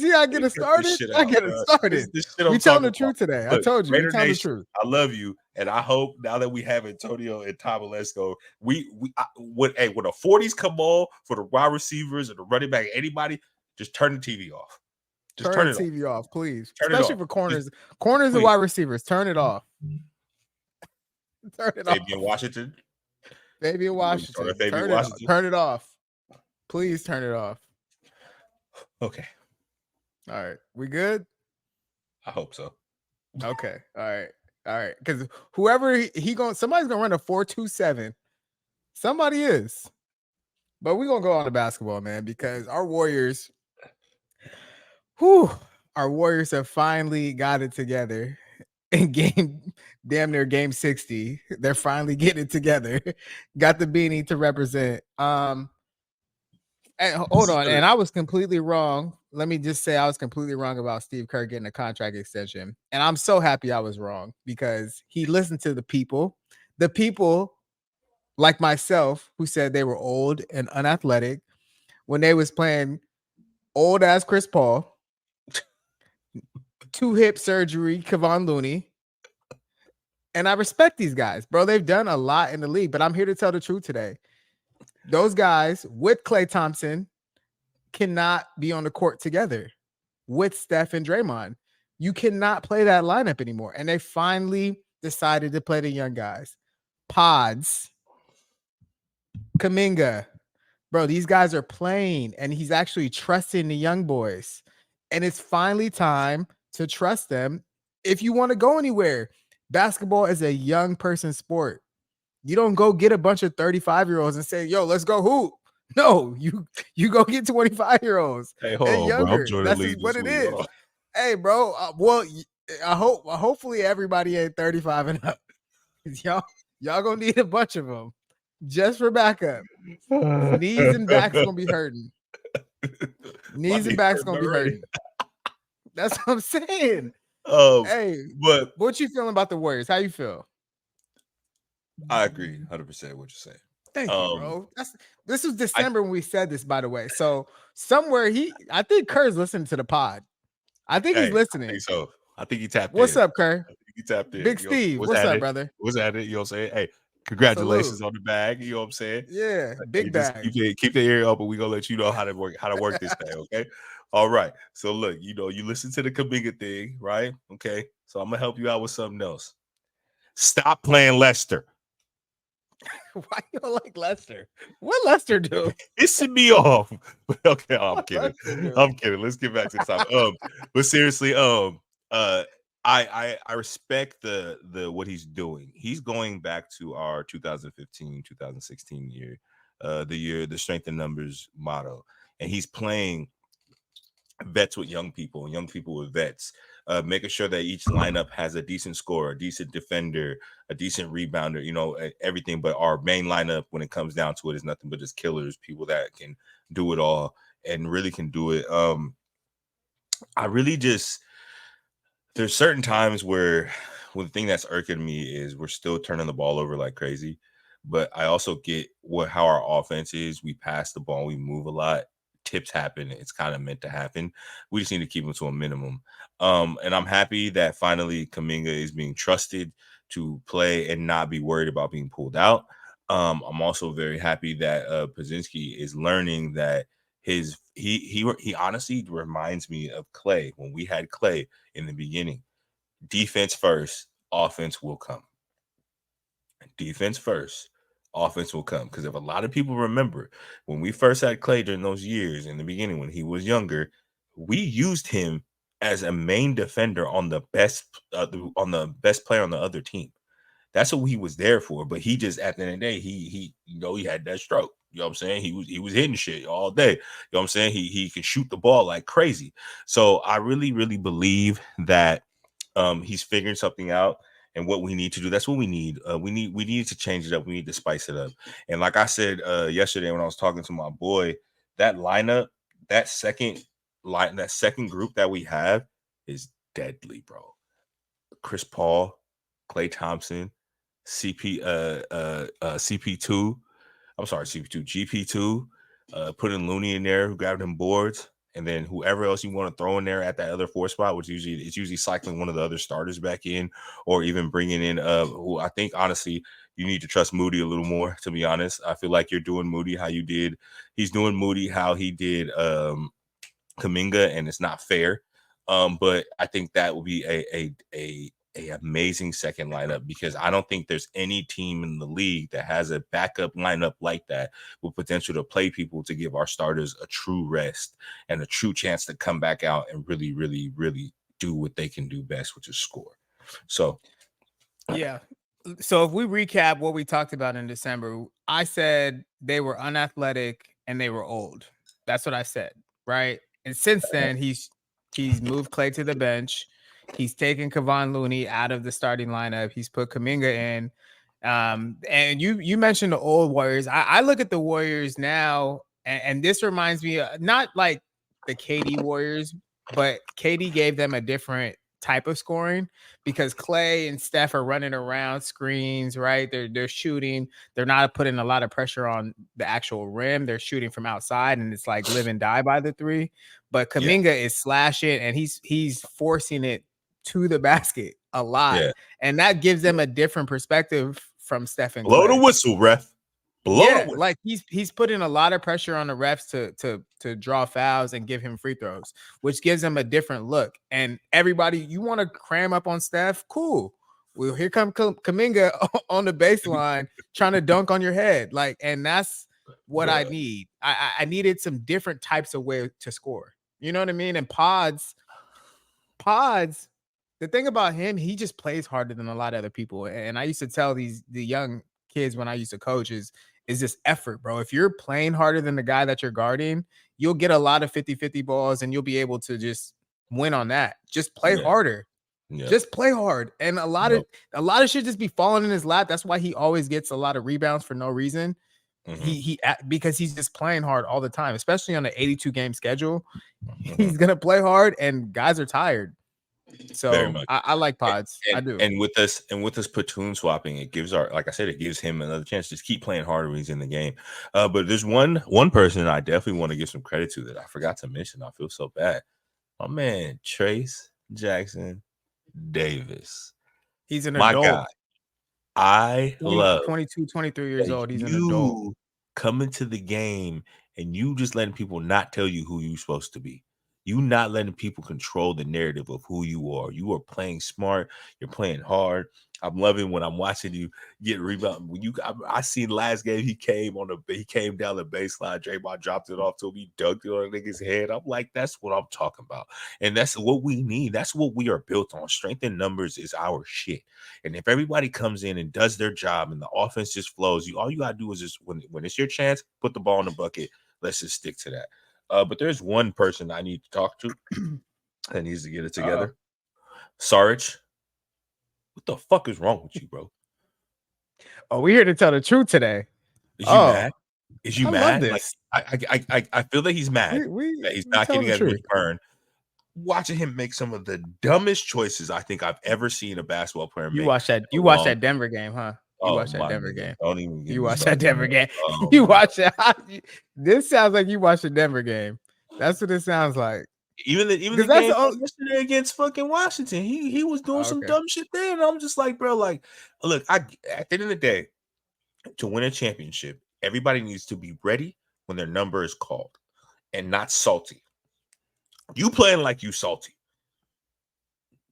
how I get it Cut this started? shit I out, get it bro. started. This shit We I'm telling talking the truth about. today. I Look, told you. We Raider telling the Nation, truth. I love you, and I hope now that we have Antonio and Tom Alesco, when the 40s come on for the wide receivers and the running back, anybody, just turn the TV off. Just Turn turn the it off. TV off, please. Turn it Especially off. for corners, Just, and please. wide receivers. Turn it off. Turn it off. Fabian Washington. Fabian Washington. Fabian Washington. Turn it off. Please turn it off. Okay. All right. We good? I hope so. Okay. All right. All right. Because whoever somebody's gonna run a 4.27. Somebody is. But we're gonna go on to basketball, man, because our Warriors have finally got it together in damn near game 60. They're finally getting it together. Got the beanie to represent. And hold on, and I was completely wrong. Let me just say I was completely wrong about Steve Kerr getting a contract extension. And I'm so happy I was wrong because he listened to the people like myself who said they were old and unathletic when they was playing old ass Chris Paul, 2 hip surgery, Kevon Looney. And I respect these guys, bro. They've done a lot in the league, but I'm here to tell the truth today. Those guys with Klay Thompson cannot be on the court together with Steph and Draymond. You cannot play that lineup anymore. And they finally decided to play the young guys. Pods, Kuminga. Bro, these guys are playing and he's actually trusting the young boys. And it's finally time to trust them if you want to go anywhere. Basketball is a young person sport. You don't go get a bunch of 35-year-olds and say, yo, let's go hoop. No, you go get 25-year-olds and younger. That's just what it is. Hey, bro. Hopefully everybody ain't 35 and up. Y'all gonna need a bunch of them just for backup. Knees and backs gonna be hurting. Knees and backs gonna be hurting. That's what I'm saying. Hey, but what you feeling about the Warriors? How you feel? I agree 100% what you're saying. Thank you, bro. This was December when we said this, by the way. So somewhere I think Kerr's listening to the pod. I think he's listening. I think so. I think he tapped What's in. up, Kerr? He tapped in. Big Steve. What's up, brother? What's at it? You know what I'm saying? Hey, congratulations on the bag. You know what I'm saying? Yeah, big bag. Keep the ear open. We're gonna let you know how to work this thing, okay? All right. So look, you listen to the Kuminga thing, right? Okay. So I'm gonna help you out with something else. Stop playing Lester. Why you don't like Lester? What Lester do? Pissing me off. Okay, I'm kidding. I'm kidding. Let's get back to the topic. But seriously, I respect the what he's doing. He's going back to our 2015, 2016 year, the strength in numbers motto, and he's playing vets with young people and young people with vets, making sure that each lineup has a decent scorer, a decent defender, a decent rebounder, everything. But our main lineup, when it comes down to it, is nothing but just killers, people that can do it all and really can do it. I really just, there's certain times where the thing that's irking me is we're still turning the ball over like crazy. but I also get how our offense is. We pass the ball, we move a lot. Tips happen. It's kind of meant to happen. We just need to keep them to a minimum. And I'm happy that finally Kuminga is being trusted to play and not be worried about being pulled out. I'm also very happy that Pazinski is learning that he honestly reminds me of Clay when we had Clay in the beginning. Defense first, offense will come. Defense first, offense will come. Because if a lot of people remember when we first had Clay during those years in the beginning when he was younger, we used him as a main defender on the best player on the other team. That's what he was there for. But he just at the end of the day, he had that stroke. You know what I'm saying? He was hitting shit all day. You know what I'm saying? He can shoot the ball like crazy. So I really, really believe that he's figuring something out and what we need to do. That's what we need. We need to change it up. We need to spice it up. And like I said yesterday when I was talking to my boy, that lineup, that second group that we have is deadly, bro. Chris Paul, Klay Thompson, CP2. I'm sorry, CP2, GP2. Putting Looney in there, who grabbed him boards, and then whoever else you want to throw in there at that other 4 spot, which it's usually cycling one of the other starters back in, or even bringing in who I think honestly you need to trust Moody a little more. To be honest, I feel like you're doing Moody how you did. He's doing Moody how he did Kuminga, and it's not fair. But I think that will be a amazing second lineup because I don't think there's any team in the league that has a backup lineup like that with potential to play people to give our starters a true rest and a true chance to come back out and really, really, really do what they can do best, which is score. So, yeah. So if we recap what we talked about in December, I said they were unathletic and they were old. That's what I said, right? And since then, he's moved Clay to the bench. He's taken Kevon Looney out of the starting lineup. He's put Kuminga in. And you mentioned the old Warriors. I look at the Warriors now, and this reminds me not like the KD Warriors, but KD gave them a different type of scoring because Clay and Steph are running around screens, right? They're shooting. They're not putting a lot of pressure on the actual rim. They're shooting from outside, and it's like live and die by the three. But Kuminga is slashing, and he's forcing it to the basket a lot, and that gives them a different perspective from Steph and blow Clay. the whistle, ref. Like he's putting a lot of pressure on the refs to draw fouls and give him free throws, which gives him a different look. And everybody, you want to cram up on Steph? Cool. Well, here come Kuminga on the baseline trying to dunk on your head. Like, and that's what I need. I needed some different types of way to score. You know what I mean? And Pods, the thing about him, he just plays harder than a lot of other people. And I used to tell the young kids when I used to coach is this effort, bro. If you're playing harder than the guy that you're guarding, you'll get a lot of 50-50 balls and you'll be able to just win on that. Just play harder. Just play hard. And a lot of shit just be falling in his lap. That's why he always gets a lot of rebounds for no reason. He because he's just playing hard all the time, especially on an 82 game schedule. He's gonna play hard and guys are tired. So I like Pods. I do. And with this platoon swapping, it gives it gives him another chance to just keep playing harder when he's in the game. But there's one person I definitely want to give some credit to that I forgot to mention. I feel so bad. My man Trace Jackson Davis. He's an adult. God. I love 22, 23 years old. He's an adult. Coming to the game and you just letting people not tell you who you're supposed to be. You not letting people control the narrative of who you are. You are playing smart. You're playing hard. I'm loving when I'm watching you get rebound. When I seen last game he came down the baseline. Draymond dropped it off to him. He dunked it on a nigga's head. I'm like, that's what I'm talking about, and that's what we need. That's what we are built on. Strength in numbers is our shit. And if everybody comes in and does their job and the offense just flows, all you gotta do is just when it's your chance, put the ball in the bucket. Let's just stick to that. But there's one person I need to talk to that needs to get it together. Sarge, what the fuck is wrong with you, bro? Oh, we're here to tell the truth today. Is you mad? Is you mad? Love this. Like, I feel that he's mad that he's not getting a return. Watching him make some of the dumbest choices I think I've ever seen a basketball player make. You watched that Denver game, huh? You Oh watch that my Denver nigga, game. don't even get You me watch that started. Denver game. Oh You my. watch it. This sounds like you watch the Denver game. That's what it sounds like. Even the Because that's game the only. yesterday against fucking Washington, he was doing some Okay. dumb shit there, and I'm just like, bro, like, look, at the end of the day, to win a championship, everybody needs to be ready when their number is called, and not salty. You playing like you salty.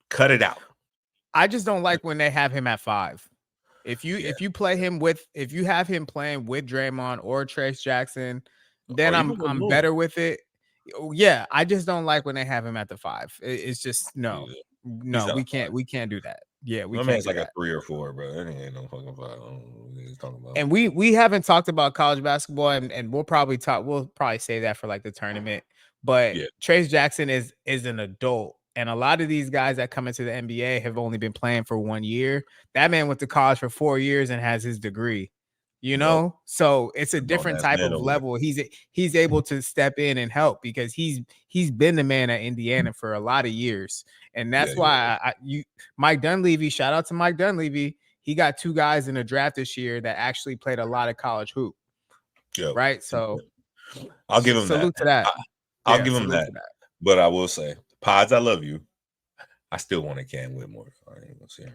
Cut it out. I just don't like when they have him at 5. If you play him with if you have him playing with Draymond or Trace Jackson, then Or even with I'm Moon. better with it. Yeah, I just don't like when they have him at the 5. It's just no, He's not we a can't 5. we can't do that. Yeah, we My can't man's do like a that. 3 or 4, bro. That ain't no fucking 5. I don't know what he's talking about. And we haven't talked about college basketball, and we'll probably say that for like the tournament. But Yeah, Trace Jackson is an adult, and a lot of these guys that come into the NBA have only been playing for 1 year. That man went to college for 4 years and has his degree. You yep. know, so it's a Grown different ass type man of over there. level. He's able to step in and help because he's been the man at Indiana for a lot of years, and Yeah, that's why Mike Dunleavy. Shout out to Mike Dunleavy. He got 2 guys in the draft this year that actually played a lot of college hoop, yep. right? So I'll give him that. salute to that. I'll Yeah, give him salute that. to that. But I will say, Pods, I love you. I still want a Cam Whitmore. I ain't gonna say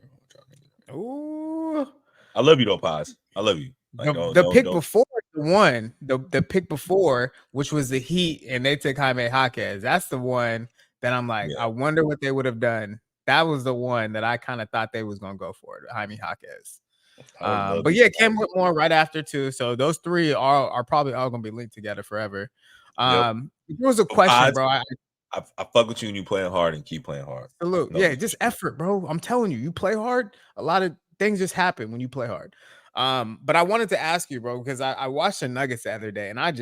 Ooh. I love you though, Pods. I love you. Like The pick before the one, the pick before, which was the Heat, and they took Jaime Jaquez. That's the one that I'm like, Yeah. I wonder what they would have done. That was the one that I kind of thought they was gonna go for, Jaime Jaquez. But yeah, Cam Whitmore right after too. So those 3 are probably all gonna be linked together forever. Yep. There was a question, Pods, bro. I fuck with you and you playing hard and keep playing hard. Salute. No Yeah, just effort, bro. I'm telling you, you play hard. A lot of things just happen when you play hard. But I wanted to ask you, bro, because I watched the Nuggets the other day, and I'm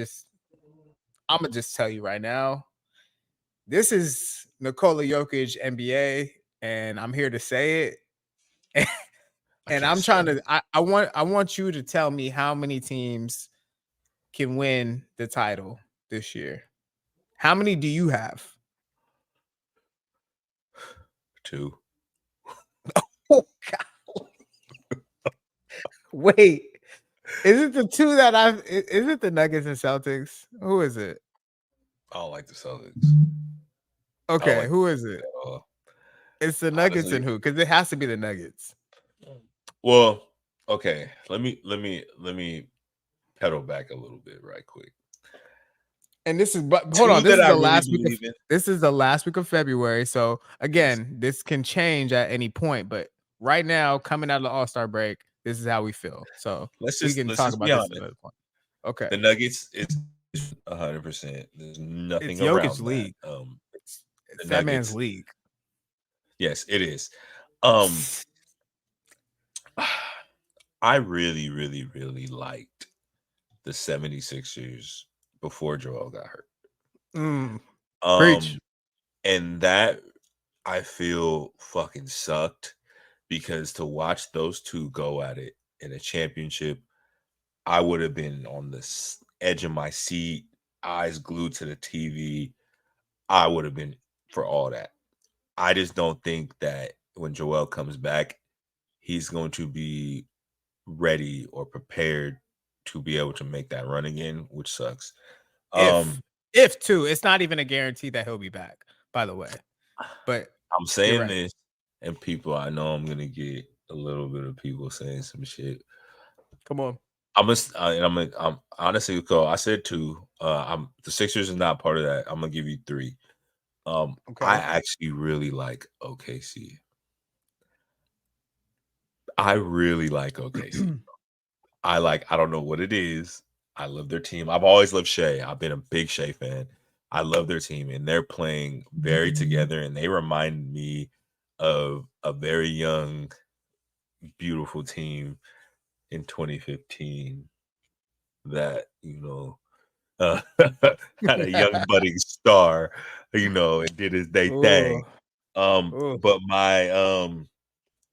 gonna just tell you right now, this is Nikola Jokic NBA, and I'm here to say it. And I'm trying to. I want you to tell me how many teams can win the title this year. How many do you have? 2. Oh God. Wait. Is it the 2 that is it the Nuggets and Celtics? Who is it? I don't like the Celtics. Okay, who is it? It's the Nuggets Honestly. and who? Because it has to be the Nuggets. Well, okay. Let me pedal back a little bit right quick. And this is hold on. This is the last week of February. So again, this can change at any point. But right now, coming out of the All-Star break, this is how we feel. So let's we can talk about this at another point. Okay. The Nuggets is 100%. There's nothing It's around Jokic's that. league. It's that man's league. Yes, it is. I really, really, really liked the 76ers before Joel got hurt. Preach. And that I feel fucking sucked because to watch those two go at it in a championship, I would have been on the edge of my seat, eyes glued to the TV. I would have been for all that. I just don't think that when Joel comes back, he's going to be ready or prepared to be able to make that run again, which sucks. If too, it's not even a guarantee that he'll be back, by the way. But I'm saying this, and people, I know I'm gonna get a little bit of people saying some shit. Come on. I'm honestly, I said 2. The Sixers is not part of that. I'm gonna give you 3. I actually really like OKC. I really like OKC. I don't know what it is. I love their team. I've always loved Shea. I've been a big Shea fan. I love their team, and they're playing very together, and they remind me of a very young, beautiful team in 2015 that, had a young budding star, and did his thing. But my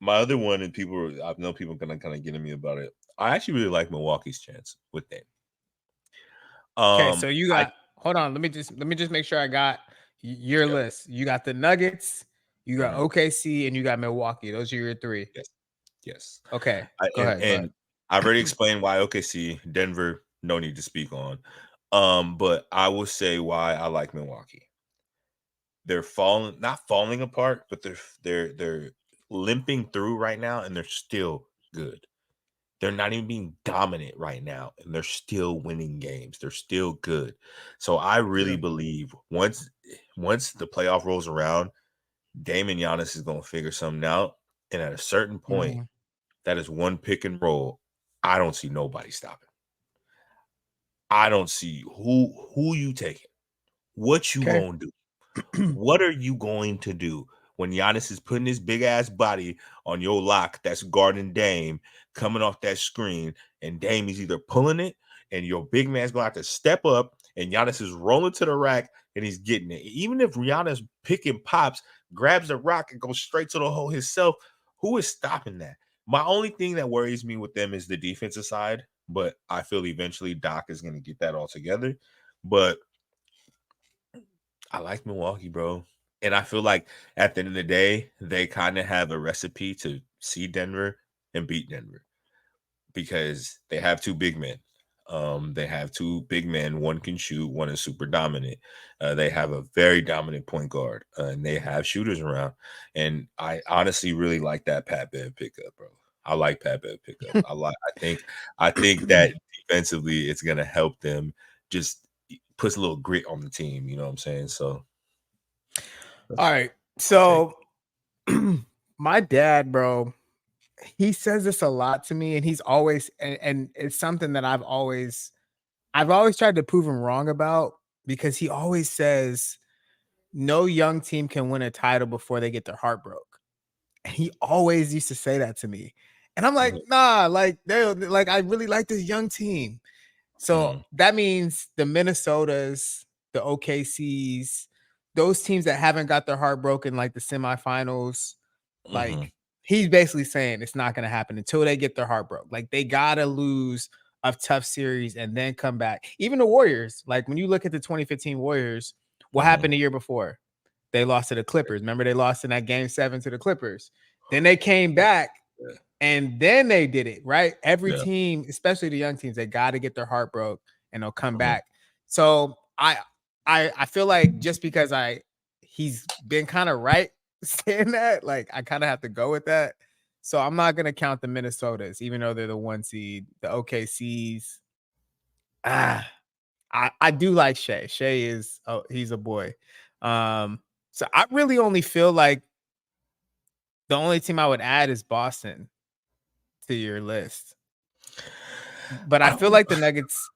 other one, and I know people are gonna kind of get at me about it. I actually really like Milwaukee's chance with them. Okay, so you got hold on. Let me just make sure I got your list. You got the Nuggets, you got OKC, and you got Milwaukee. Those are your 3. Yes. Yes. Okay, I, go and ahead. Go ahead. and I've already explained why OKC, Denver, no need to speak on. But I will say why I like Milwaukee. They're not falling apart, but they're limping through right now, and they're still good. They're not even being dominant right now, and they're still winning games. They're still good. So I really True. believe once the playoff rolls around, Dame and Giannis is going to figure something out, and at a certain point, Mhm. that is one pick and roll. I don't see nobody stopping. I don't see who you taking. What you Okay. gonna do? What are you going to do when Giannis is putting his big ass body on your lock that's guarding Dame coming off that screen, and Dame is either pulling it and your big man's gonna have to step up, and Giannis is rolling to the rack and he's getting it. Even if Giannis picking pops, grabs the rock and goes straight to the hole himself, who is stopping that? My only thing that worries me with them is the defensive side, but I feel eventually Doc is gonna get that all together. But I like Milwaukee, bro. And I feel like at the end of the day, they kind of have a recipe to see Denver and beat Denver because they have two big men. They have two big men. One can shoot, one is super dominant. They have a very dominant point guard, and they have shooters around. And I honestly really like that Pat Bev pickup, bro. I like Pat Bev pickup. I think that defensively, it's gonna help them just puts a little grit on the team. You know what I'm saying? So All that's right. my take. So my dad, bro, he says this a lot to me, and he's always and it's something that I've always tried to prove him wrong about because he always says no young team can win a title before they get their heart broke. And he always used to say that to me. And I'm like, Mhm, nah, like they like I really like this young team. So mhm, that means the Minnesotas, the OKCs, those teams that haven't got their heart broken, like the semifinals, mhm, like he's basically saying it's not going to happen until they get their heart broke. Like they got to lose a tough series and then come back. Even the Warriors, like when you look at the 2015 Warriors, what mhm. happened the year before? They lost to the Clippers. Remember, they lost in that game 7 to the Clippers. Then they came Yeah, back yeah, and then they did it, right? Every yeah. team, especially the young teams, they got to get their heart broke and they'll come Mhm. back. So I feel like just because he's been kind of right saying that, like I kind of have to go with that. So I'm not gonna count the Minnesotas, even though they're the 1 seed, the OKCs. Ah, I do like Shea. Shea is he's a boy. So I really only feel like the only team I would add is Boston to your list. But I I feel don't. like the Nuggets,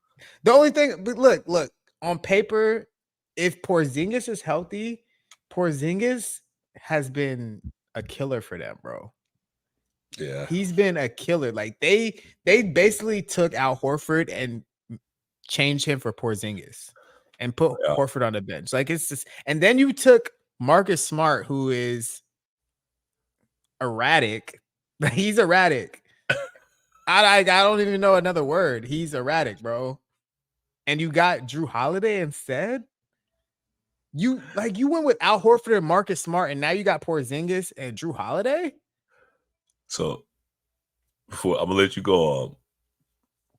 the only thing, but look, on paper, if Porzingis is healthy, Porzingis has been a killer for them, bro. Yeah, He's been a killer. Like they basically took Al Horford and changed him for Porzingis and put yeah. Horford on the bench. Like it's just, and then you took Marcus Smart, who is erratic. He's erratic. I don't even know another word. He's erratic, bro. And you got Drew Holiday instead. You went with Al Horford and Marcus Smart, and now you got Porzingis and Drew Holiday. So before I'm gonna let you go on,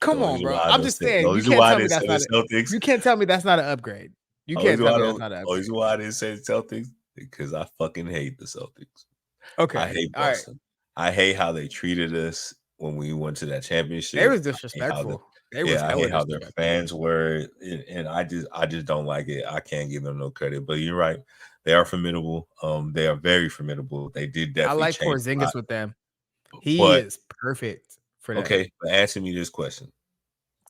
the Come only on, reason bro. why I I'm don't just say the saying only you reason can't why I tell me didn't that's say the not. Celtics, You can't tell me that's not an upgrade. You only can't reason tell why I me that's don't, not an only upgrade. reason why I didn't say the Celtics because I fucking hate the Celtics. I Okay, hate all right. Boston. I hate how they treated us when we went to that They championship. was I hate how the disrespectful. They was yeah, I hella hate how their disrespectful. fans were, and I just don't like it. I can't give them no credit. But you're right, they are formidable. They are very formidable. They did I definitely like change a lot. Porzingis with them. He But is perfect for them. okay, but answer me this question: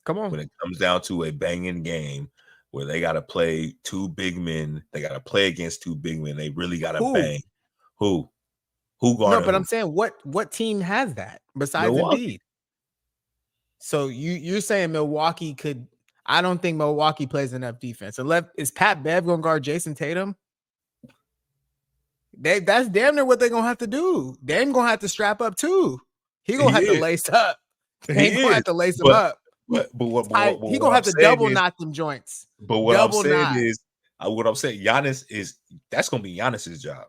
Come on. when it comes down to a banging game where they got to play two big men, they got to play against two big men. They really got to Who? bang. Who? Who No, guarding but I'm who? saying what team has that besides Milwaukee. Embiid? So you're saying Milwaukee could? I don't think Milwaukee plays enough defense. Is Pat Bev gonna guard Jason Tatum? That's damn near what they're gonna have to do. Dame gonna have to strap up too. He gonna He have to is. lace up. Dame He gonna is. have to lace him But up. but He what gonna I'm have to saying double is, knot them joints. but what I'm Double saying knot. is, what I'm saying, Giannis is that's gonna be Giannis's job.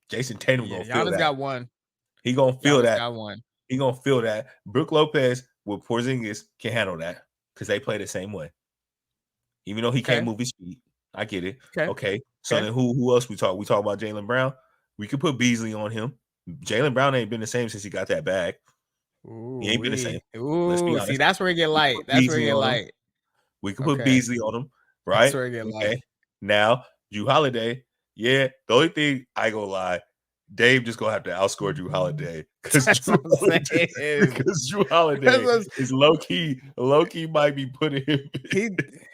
Jason Tatum Yeah, gonna feel Giannis that. got one. He gonna Y'all feel must that. got one. He gonna feel that. Brook Lopez with Porzingis can handle that because they play the same way. Even though he can't Okay. move his feet, I get it. Okay. Okay, so Okay. then who else we talk? We talk about Jaylen Brown. We could put Beasley on him. Jaylen Brown ain't been the same since he got that bag. He Ooh, ain't been the same. Let's be see, honest. that's where it get We could light. put That's where it Beasley get on him. light. We could put Okay. Beasley on him, That's right? where it get Okay. light. Now, Drew Holiday, yeah. The only thing I ain't gonna lie, Dave just gonna have to outscore Drew Holiday because That's Drew what I'm Holiday, saying. Holiday That's is low key. Low key might be putting him he,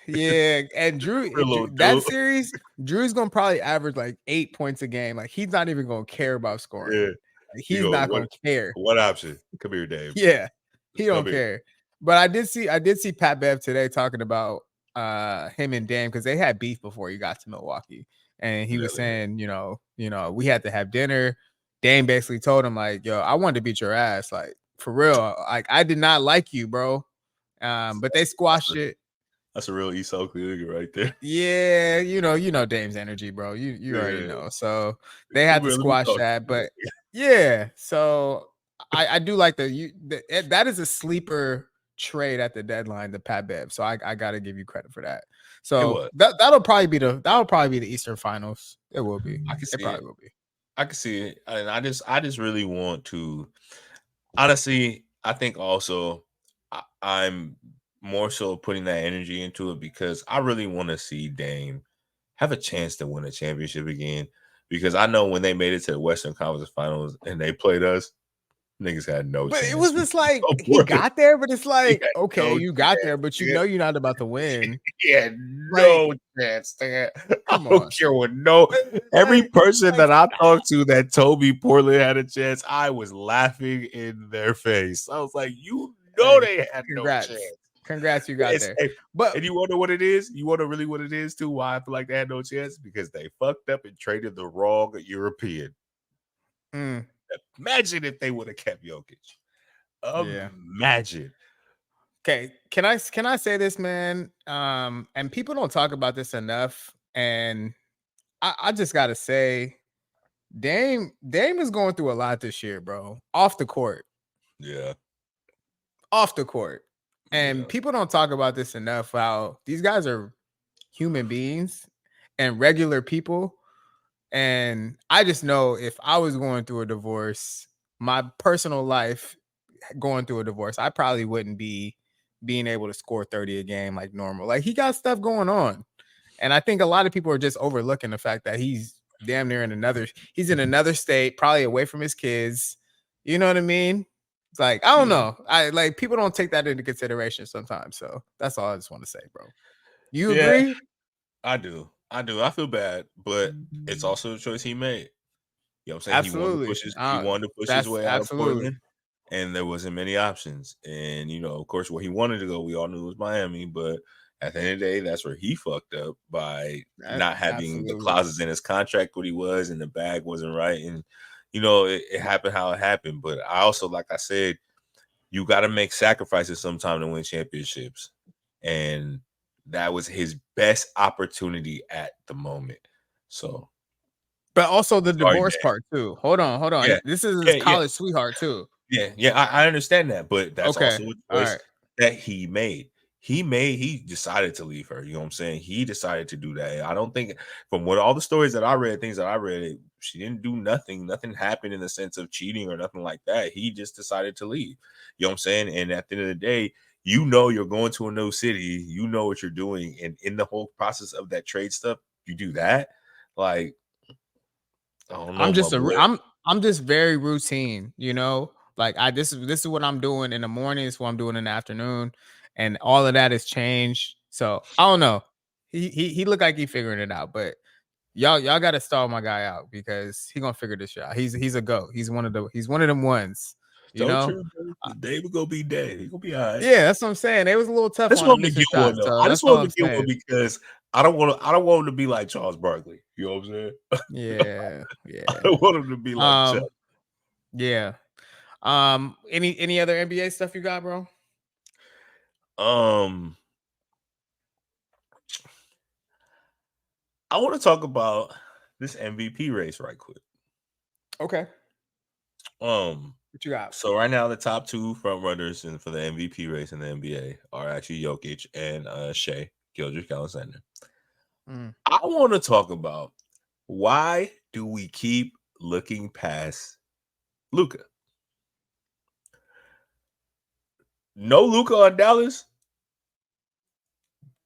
yeah, and for a little that dude. series, Drew's gonna probably average like 8 points a game. Like he's not even gonna care about scoring. Yeah. Like, You he's go, not gonna care. what option? Come here, Dave. Yeah, he Just come don't here. care. But I did see Pat Bev today talking about him and Dame because they had beef before he got to Milwaukee, and he was Really? saying, we had to have dinner. Dame basically told him like, "Yo, I wanted to beat your ass, like for real. Like I did not like you, bro." But they squashed it. That's a real East Oakley nigga right there. Yeah, Dame's energy, bro. You already Yeah. know. So they had Come to here, let me squash talk to that. you. But yeah, so I do like that is a sleeper trade at the deadline, the Pat Bev. So I gotta give you credit for that. It So was. that'll probably be the Eastern Finals. It will be. I can It see it. probably will be. I can see it. And I just really want to honestly, I think also I'm more so putting that energy into it because I really want to see Dame have a chance to win a championship again. Because I know when they made it to the Western Conference Finals and they played us, niggas had no But it chance. was just like No he more. got there, but it's He like, had okay, no you got chance. there, but Yeah. you're not about to win. He had Like, no chance. Man. I come don't on. care what no every person Like that I talked to that told me Portland had a chance, I was laughing in their face. I was like, you know hey, they had no chance. congrats. Congrats, you got there. But And you wonder what it is? You wonder really what it is too? Why I feel like they had no chance? Because they fucked up and traded the wrong European. mm, Imagine if they would have kept Jokic. yeah. Imagine. Okay. Can I say this, man? And people don't talk about this enough. And I just gotta say, Dame is going through a lot this year, bro. Off the court. Yeah. Off the court. And Yeah. people don't talk about this enough. How these guys are human beings and regular people. And I just know if I was going through a divorce, my personal life going through a divorce, I probably wouldn't be being able to score 30 a game like normal. Like he got stuff going on. And I think a lot of people are just overlooking the fact that he's damn near he's in another state, probably away from his kids. You know what I mean? It's like, I don't Yeah. know. I like people don't take that into consideration sometimes. So that's all I just want to say, bro. You Yeah. agree? I do. I do. I feel bad, but it's also a choice he made. You know what I'm saying? Absolutely. He wanted to push his That's way out of absolutely. Portland, and there wasn't many options. And of course, where he wanted to go, we all knew was Miami. But at the end of the day, that's where he fucked up by not having the Absolutely. clauses in his contract what he was, and the bag wasn't right. And it happened how it happened. But I also, like I said, you got to make sacrifices sometime to win championships, and that was his best opportunity at the moment. So But also the sorry, divorce Dad. part too. Hold on. Yeah, This is his yeah. college sweetheart too. Yeah, I understand that, but that's Okay. also a All choice right. that he made. He decided to leave her. You know what I'm saying? He decided to do that. I don't think from what all the stories that I read, things that I read, she didn't do nothing. Nothing happened in the sense of cheating or nothing like that. He just decided to leave. You know what I'm saying? And at the end of the day, you're going to a new city, you know what you're doing, and in the whole process of that trade stuff, you do that. Like, I don't know, I'm my just boy. I'm just very routine, Like this is what I'm doing in the morning, this is what I'm doing in the afternoon, and all of that has changed. So I don't know. He looked like he figuring it out, but y'all got to stall my guy out because he gonna figure this shit out. He's a go. He's one of them ones. You So know. true, bro. Dave gonna be dead. He gonna be all right. Yeah, that's what I'm saying. It was a little I tough just on him want him to missing get one shots. though. So I that's just all want him I'm to get one saying. because I don't want him to be like Charles Barkley. You know what I'm saying? Yeah, I yeah. don't want him to be like Chuck. Yeah. Any other NBA stuff you got, bro? Um, I want to talk about this MVP race right quick. Okay. What you got? So right now the top two front runners and for the MVP race in the NBA are actually Jokic and Shea Gilgeous-Alexander. Mm. I want to talk about why do we keep looking past Luka? No Luka on Dallas.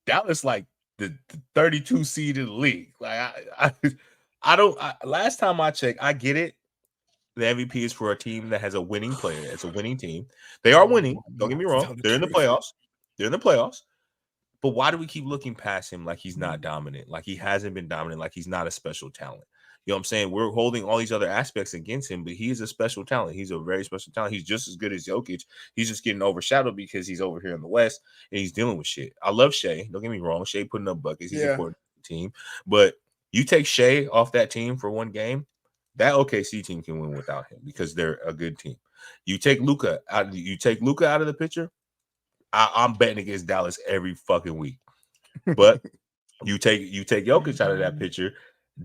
Dallas like the 32 seed in the league. Like I don't. Last time I checked, I get it. The MVP is for a team that has a winning player. It's a winning team. They are winning. Don't get me wrong. They're in the playoffs. They're in the playoffs. But why do we keep looking past him like he's not dominant? Like he hasn't been dominant, like he's not a special talent. You know what I'm saying? We're holding all these other aspects against him, but he is a special talent. He's a very special talent. He's just as good as Jokic. He's just getting overshadowed because he's over here in the West and he's dealing with shit. I love Shea. Don't get me wrong. Shea putting up buckets. He's important to the team. But you take Shea off that team for one game, that OKC team can win without him because they're a good team. You take Luka out. You take Luka out of the picture. I'm betting against Dallas every fucking week. But you take Jokic out of that picture,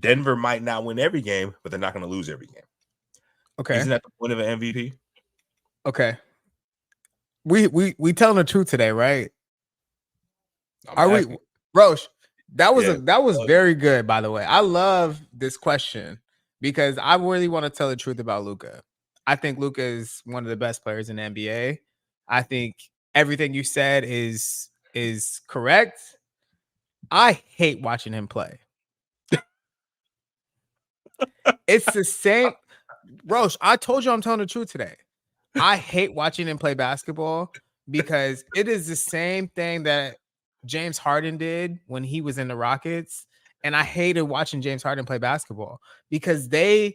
Denver might not win every game, but they're not going to lose every game. Okay. Isn't that the point of an MVP? Okay. We telling the truth today, right? Are we, Rosh? That was very good, by the way. I love this question because I really want to tell the truth about Luka. I think Luka is one of the best players in the NBA. I think everything you said is correct. I hate watching him play. It's the same. Rosh, I told you I'm telling the truth today. I hate watching him play basketball because it is the same thing that James Harden did when he was in the Rockets. And I hated watching James Harden play basketball because I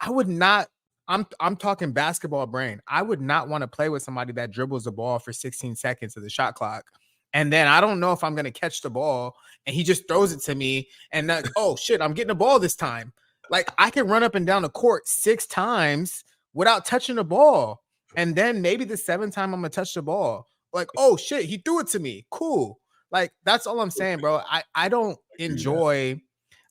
would not, I'm talking basketball brain. I would not want to play with somebody that dribbles the ball for 16 seconds of the shot clock. And then I don't know if I'm going to catch the ball and he just throws it to me and like, oh shit, I'm getting the ball this time. Like I can run up and down the court 6 times without touching the ball. And then maybe the 7th time I'm going to touch the ball. Like, oh shit, he threw it to me. Cool. Like that's all I'm saying, bro. I don't enjoy,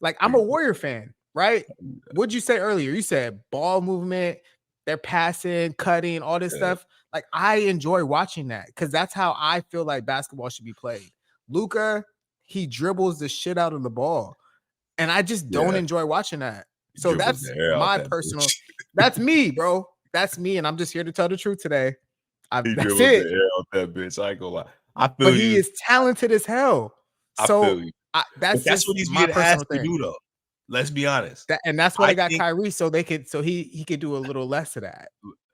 like I'm a Warrior fan, right? What'd you say earlier? You said ball movement, they're passing, cutting, all this stuff. Like I enjoy watching that because that's how I feel like basketball should be played. Luka, he dribbles the shit out of the ball. And I just don't enjoy watching that. So that's my personal, that's me, bro. That's me. And I'm just here to tell the truth today. He That's dribbled it. the air off that bitch. I ain't gonna lie. I feel But you. he is talented as hell. So I feel you. That's what he's my being personal asked to do, though. Let's be honest. And that's why they got Kyrie, so they could, so he could do a little less of that,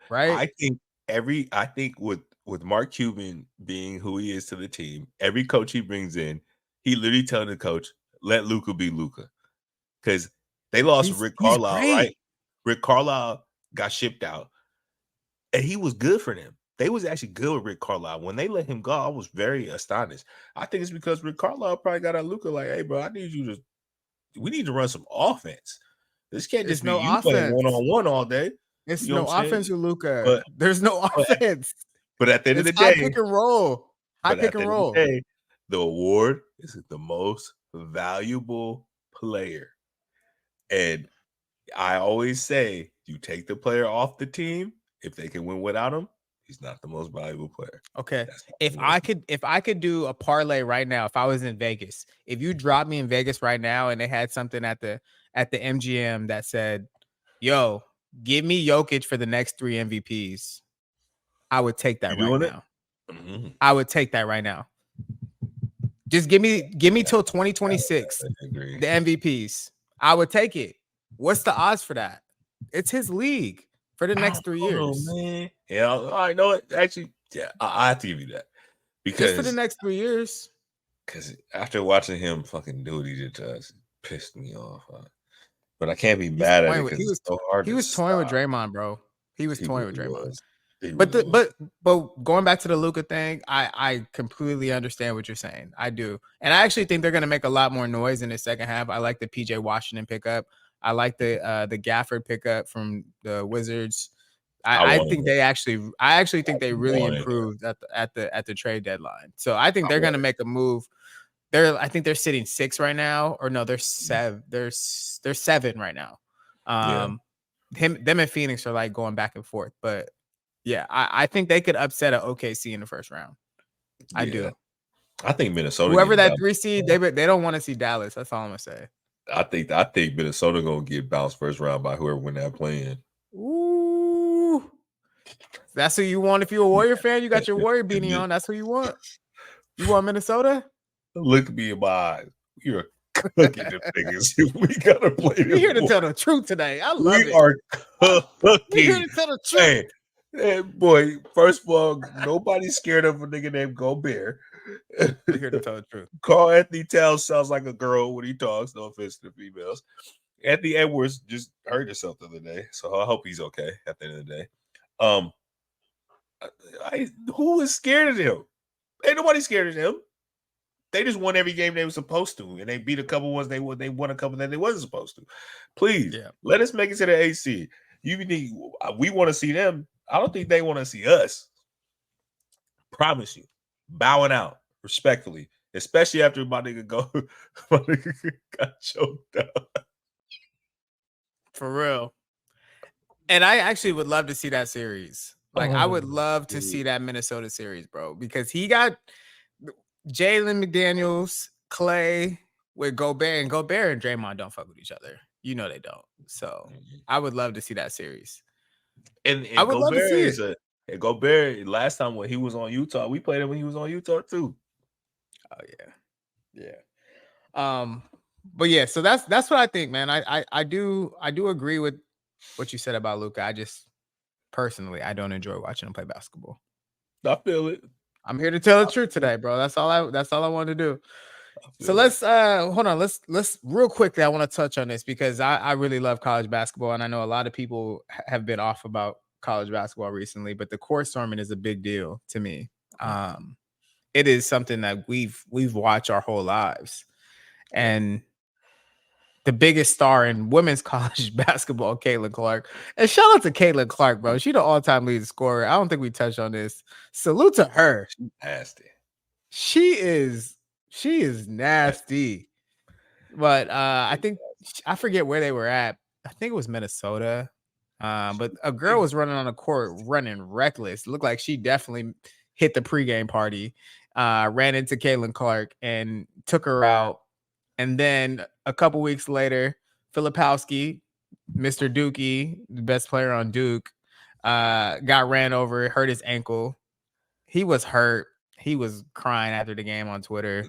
right? I think with Mark Cuban being who he is to the team, every coach he brings in, he literally telling the coach, let Luka be Luka. Because they lost Rick Carlisle, right? Rick Carlisle got shipped out. And he was good for them. They was actually good with Rick Carlisle. When they let him go, I was very astonished. I think it's because Rick Carlisle probably got at Luka like, hey, bro, we need to run some offense. This can't just be you playing one-on-one all day. It's no offense with Luka. There's no offense. But at the end of the day, pick and roll. Pick and roll. The award is the most valuable player. And I always say, you take the player off the team, if they can win without him, he's not the most valuable player. Okay. If I could do a parlay right now, if I was in Vegas, if you dropped me in Vegas right now and they had something at the MGM that said, yo, give me Jokic for the next 3 MVPs, I would take that right now. Mm-hmm. I would take that right now. Just give me till 2026, the MVPs. I would take it. What's the odds for that? It's his league for the next 3 years. Man. Yeah, I know it. Actually, yeah, I have to give you that. Because just for the next 3 years. Because after watching him fucking do what he did to us, it pissed me off. But I can't be mad at it because it's so hard. He was toying with Draymond, bro. He was toying with Draymond. But going back to the Luka thing, I completely understand what you're saying. I do. And I actually think they're gonna make a lot more noise in the second half. I like the PJ Washington pickup. I like the Gafford pickup from the Wizards. I think they think they really improved at the trade deadline. So I think they're gonna make a move. I think they're sitting 6 right now, or no, they're 7. They're 7 right now. them and Phoenix are like going back and forth. But yeah, I think they could upset an OKC in the first round. I do. I think Minnesota. Whoever that 3 seed, they don't want to see Dallas. That's all I'm gonna say. I think Minnesota gonna get bounced first round by whoever win that play-in. Ooh, that's who you want. If you're a Warrior fan, you got your Warrior beanie on. That's who you want. You want Minnesota? Look me in my eyes. You're cooking the niggas. We gotta play. You're here to tell the truth today. I love it. We are cooking. You're here to tell the truth. Hey, boy. First of all, nobody's scared of a nigga named Gobert. You're here to tell the truth. Carl Anthony Towns sounds like a girl when he talks. No offense to the females. Anthony Edwards just hurt himself the other day, so I hope he's okay at the end of the day. Who is scared of him? Ain't nobody scared of him. They just won every game they were supposed to, and they beat a couple ones they won a couple that they wasn't supposed to. Please, let us make it to the AC. We want to see them. I don't think they want to see us. Promise you. Bowing out respectfully, especially after my nigga got choked out. For real. And I actually would love to see that series. Like, I would love to see that Minnesota series, bro, because he got Jalen McDaniels, Clay with Gobert, and Gobert and Draymond don't fuck with each other. You know they don't. So I would love to see that series. And I would love to see it. Gobert, last time when he was on Utah, we played him when he was on Utah too. Oh yeah. But yeah, so that's what I think, man. I do agree with what you said about Luka. I just personally I don't enjoy watching him play basketball. I feel it. I'm here to tell the truth today, bro. That's all I want to do. So let's hold on. Let's real quickly. I want to touch on this because I really love college basketball, and I know a lot of people have been off about college basketball recently, but the court storming is a big deal to me. It is something that we've watched our whole lives, and the biggest star in women's college basketball, Caitlin Clark. And shout out to Caitlin Clark, bro. She's the all-time leading scorer. I don't think we touched on this. Salute to her. She's nasty. She is nasty. But I think I forget where they were at. I think it was Minnesota. But a girl was running on the court, running reckless. It looked like she definitely hit the pregame party. Ran into Caitlin Clark and took her out. And then a couple weeks later, Filipowski, Mr. Dookie, the best player on Duke, got ran over, hurt his ankle. He was hurt. He was crying after the game on Twitter.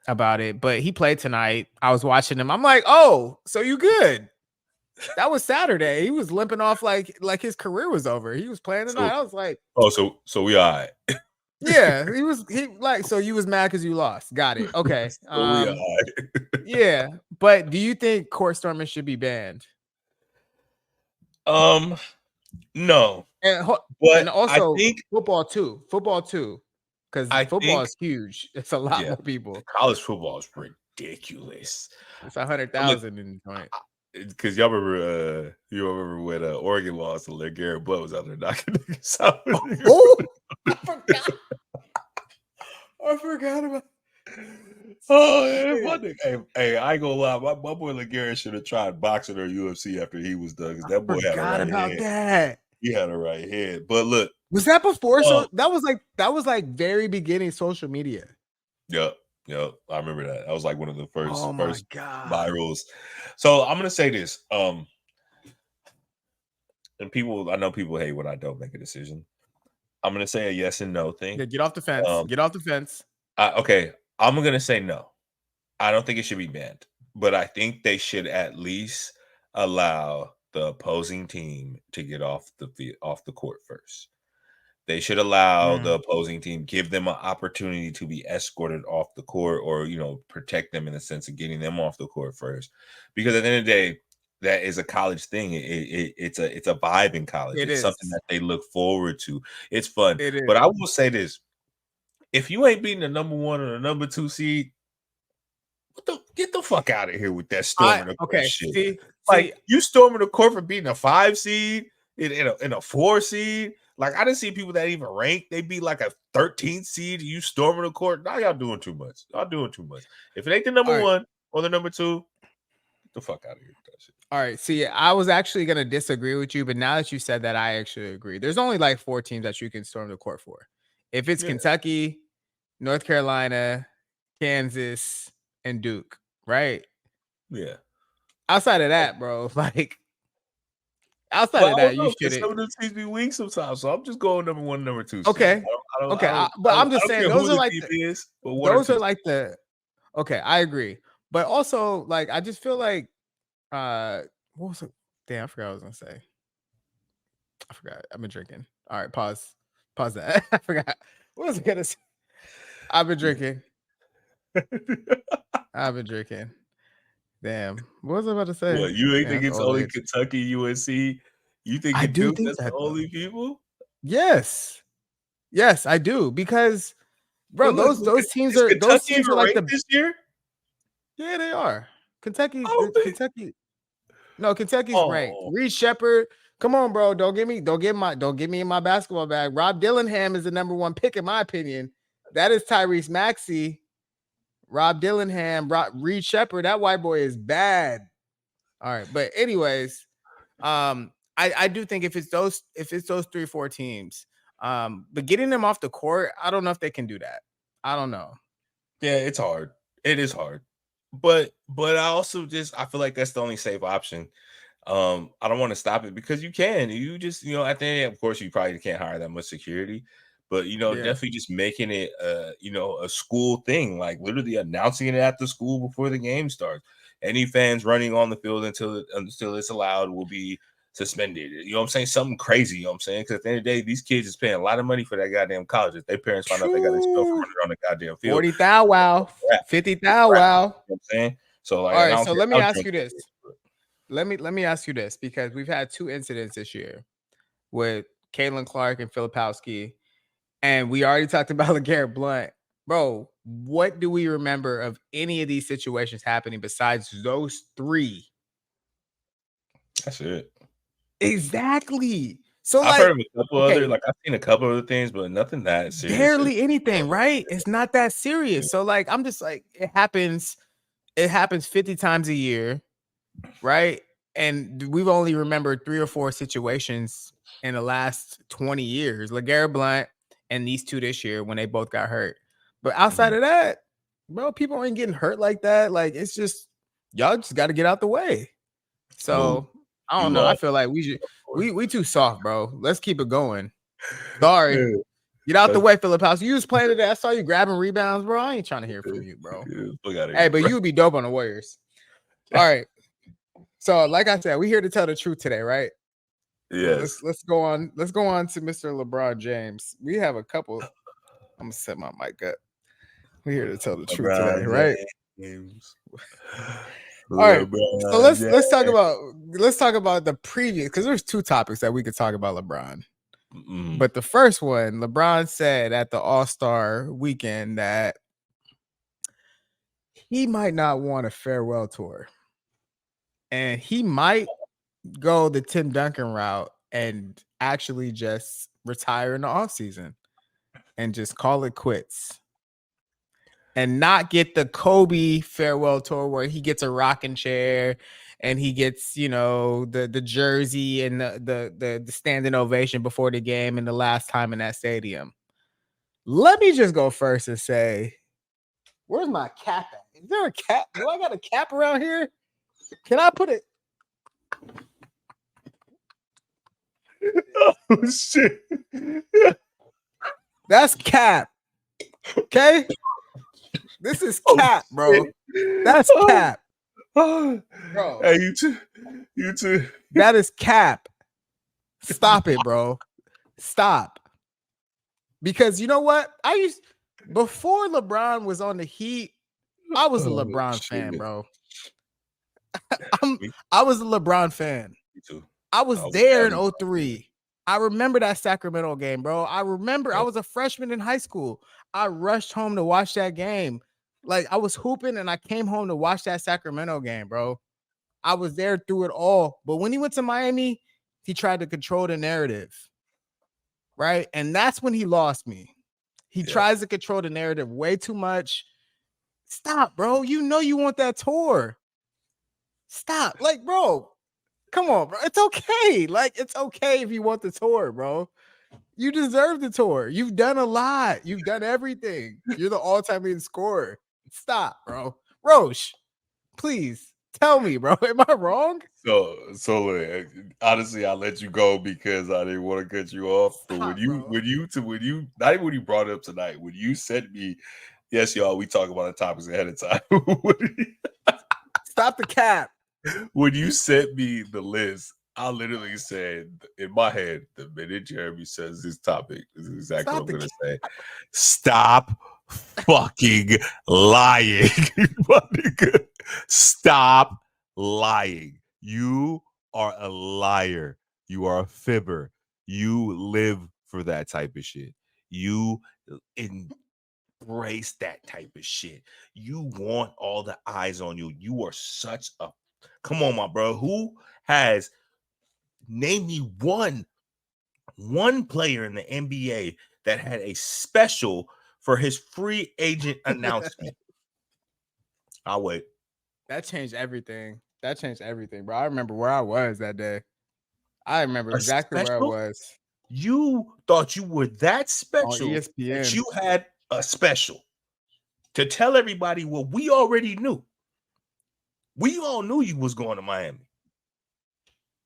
About it. But he played tonight. I was watching him. I'm like, oh, so you good? That was Saturday. He was limping off like his career was over. He was playing tonight. I was like, oh, so we all right. Yeah, so you was mad because you lost. Got it. Okay. Yeah, but do you think court storming should be banned? No. And also I think football too. Because football is huge. It's a lot more people. College football is ridiculous. It's 100,000 in the joint. Because y'all remember when Oregon lost to Garrett Blood was out there knocking niggas out. I forgot about. Oh, hey, I ain't gonna lie. My boy LeGarrette should have tried boxing or UFC after he was done because that boy had a right hand. That. He had a right hand. But look, was that before? So that was like very beginning social media. Yep. I remember that. That was like one of the first virals. So I'm gonna say this. And I know people hate when I don't make a decision. I'm gonna say a yes and no thing. Yeah, get off the fence. Get off the fence. Okay, I'm gonna say no. I don't think it should be banned, but I think they should at least allow the opposing team to get off the court first. They should allow the opposing team, give them an opportunity to be escorted off the court, or protect them in the sense of getting them off the court first. Because at the end of the day, that is a college thing. It's a vibe in college. It's something that they look forward to. It's fun. But I will say this: if you ain't beating the number 1 or the number 2 seed, get the fuck out of here with that storming the court shit. You storming the court for beating a 5 seed in a 4 seed. Like, I didn't see people that even rank. They be like a 13th seed. You storming the court. Now y'all doing too much. If it ain't the number 1 or the number 2, the fuck out of here with that shit. All right. See, I was actually going to disagree with you, but now that you said that, I actually agree. There's only like 4 teams that you can storm the court for. If it's Kentucky, North Carolina, Kansas, and Duke, right? Yeah. Outside of that, bro, like outside of that, you shouldn't. Some of the teams be weak sometimes, so I'm just going number 1, number 2. Okay. But I'm just saying those are like those are like the. Okay, I agree. But also, like, I just feel like what was it? Damn, I forgot what I was gonna say. I forgot. I've been drinking. All right, pause that. I forgot. What was I gonna say? I've been drinking. Damn. What was I about to say? What, you ain't Damn, think it's only Kentucky, UNC? You think I do Duke think that's the only people? Yes, I do, because bro, those teams are like the this year. Yeah, they are. Kentucky. No, Kentucky's ranked. Oh. Reed Shepherd. Come on, bro. Don't get me in my basketball bag. Rob Dillingham is the number 1 pick in my opinion. That is Tyrese Maxey. Rob Dillingham, Reed Shepherd. That white boy is bad. All right, but anyways, I do think if it's those 3 or 4 teams, but getting them off the court, I don't know if they can do that. I don't know. Yeah, it's hard. It is hard. But I also I feel like that's the only safe option. I don't want to stop it, because you can. You just, at the end, of course, you probably can't hire that much security. But, definitely just making it, a school thing, like literally announcing it at the school before the game starts. Any fans running on the field until it's allowed will be suspended. You know what I'm saying? Something crazy, you know what I'm saying? Because at the end of the day, these kids is paying a lot of money for that goddamn college. If their parents find out they got expelled for running on the goddamn field. 40,000, wow. 50,000, wow. You know what I'm saying? So, like, all right, so let me ask you this. Let me ask you this, because we've had 2 incidents this year with Caitlin Clark and Filipowski, and we already talked about LeGarrette Blount. Bro, what do we remember of any of these situations happening besides those 3? That's it. Exactly. So I've heard of a couple other, I've seen a couple other things, but nothing that serious. Barely anything, right? It's not that serious. So like, I'm just like, it happens 50 times a year, right? And we've only remembered 3 or 4 situations in the last 20 years. LeGarrette Blount and these 2 this year when they both got hurt. But outside of that, bro, people ain't getting hurt like that. Like, it's just, y'all just got to get out the way. So I don't know. I feel like we too soft, bro. Let's keep it going. Sorry. Get out the way, Filipowski. You was playing today. I saw you grabbing rebounds, bro. I ain't trying to hear from you, bro. Hey, but you would be dope on the Warriors. All right. So, like I said, we're here to tell the truth today, right? Yes. Let's go on. Let's go on to Mr. LeBron James. We have a couple. I'm gonna set my mic up. We're here to tell the truth today, right? All right. So let's talk about the previous, because there's 2 topics that we could talk about LeBron. But the first one, LeBron said at the All-Star weekend that he might not want a farewell tour. And he might go the Tim Duncan route and actually just retire in the offseason and just call it quits. And not get the Kobe farewell tour where he gets a rocking chair and he gets, the jersey and the standing ovation before the game and the last time in that stadium. Let me just go first and say, where's my cap at? Is there a cap? Do I got a cap around here? Can I put it? Oh, shit. That's cap. Okay? This is cap, bro. That's cap. Bro. Hey, you too. That is cap. Stop it, bro. Stop. Because you know what? Before LeBron was on the Heat, I was a LeBron fan, bro. I was a LeBron fan. Me too. I was there in 03. I remember that Sacramento game, bro. I remember I was a freshman in high school. I rushed home to watch that game. Like, I was hooping and I came home to watch that Sacramento game, bro. I was there through it all. But when he went to Miami, he tried to control the narrative, right? And that's when he lost me. He tries to control the narrative way too much. Stop, bro. You know you want that tour. Stop. Like, bro, come on, bro. It's okay. Like, it's okay if you want the tour, bro. You deserve the tour. You've done a lot. You've done everything. You're the all-time leading scorer. Stop, bro. Roche, please tell me, bro. Am I wrong? So honestly, I let you go because I didn't want to cut you off. But Stop, bro. not even when you brought it up tonight, when you sent me, yes, y'all, we talk about the topics ahead of time. Stop the cap. When you sent me the list, I literally said in my head, the minute Jeremy says this topic, this is exactly Stop what I'm the going to cap. say. Stop fucking lying. My nigga. Stop lying. You are a liar. You are a fibber. You live for that type of shit. You embrace that type of shit. You want all the eyes on you. You are such a come on, my bro. Who has named me one player in the NBA that had a special for his free agent announcement? I'll wait. That changed everything. That changed everything, bro. I remember where I was that day. I remember A exactly where I special? was You thought you were that on special that ESPN. you had a special to tell everybody what we already knew. We all knew you was going to Miami.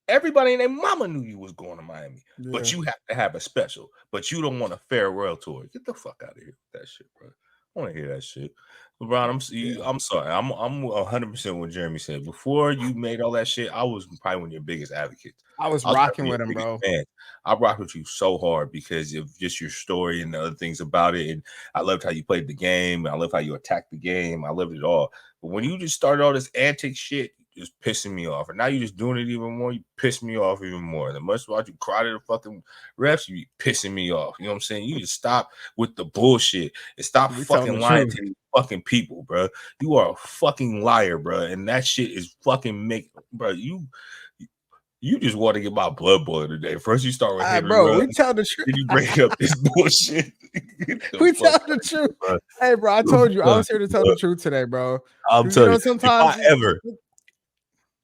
Everybody and their mama knew you was going to Miami, but you have to have a special. But you don't want a farewell tour. Get the fuck out of here with that shit, bro. I want to hear that shit, LeBron. I'm sorry. I'm 100% what Jeremy said. Before you made all that shit, I was probably one of your biggest advocates. I was I was rocking probably with your him, biggest bro. fan. I rocked with you so hard because of just your story and the other things about it. And I loved how you played the game. I loved how you attacked the game. I loved it all. But when you just started all this antic shit, just pissing me off. And now you're just doing it even more. You piss me off even more. The much about you cry to the fucking refs, you be pissing me off. You know what I'm saying? You just stop with the bullshit and stop We telling fucking the lying truth. to these fucking people, bro. You are a fucking liar, bro. And that shit is fucking bro. You just want to get my blood boiling today. First, you start with Henry Bro, we Ruggs, tell the truth. then you bring up this bullshit. We tell the truth. Bro. Hey, bro, I told you I was here to tell the truth today, bro. I'm Because telling you, sometimes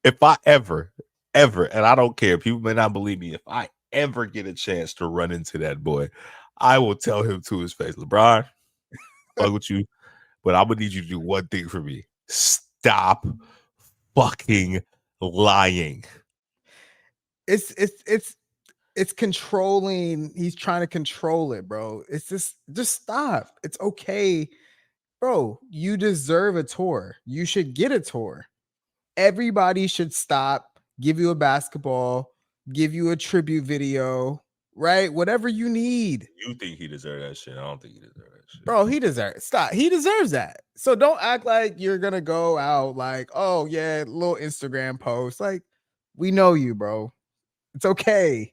if I ever, and I don't care, people may not believe me, if I ever get a chance to run into that boy, I will tell him to his face, LeBron, fuck with you, but I'm gonna need you to do one thing for me. Stop fucking lying. it's controlling. He's trying to control it, bro. It's just stop. It's okay, bro. You deserve a tour. You should get a tour. Everybody should stop, give you a basketball, give you a tribute video, right? Whatever you need. You think he deserves that shit? I don't think he deserves that shit. Bro, he deserves stop. He deserves that. So don't act like you're gonna go out like, oh yeah, little Instagram post. Like, we know you, bro. It's okay.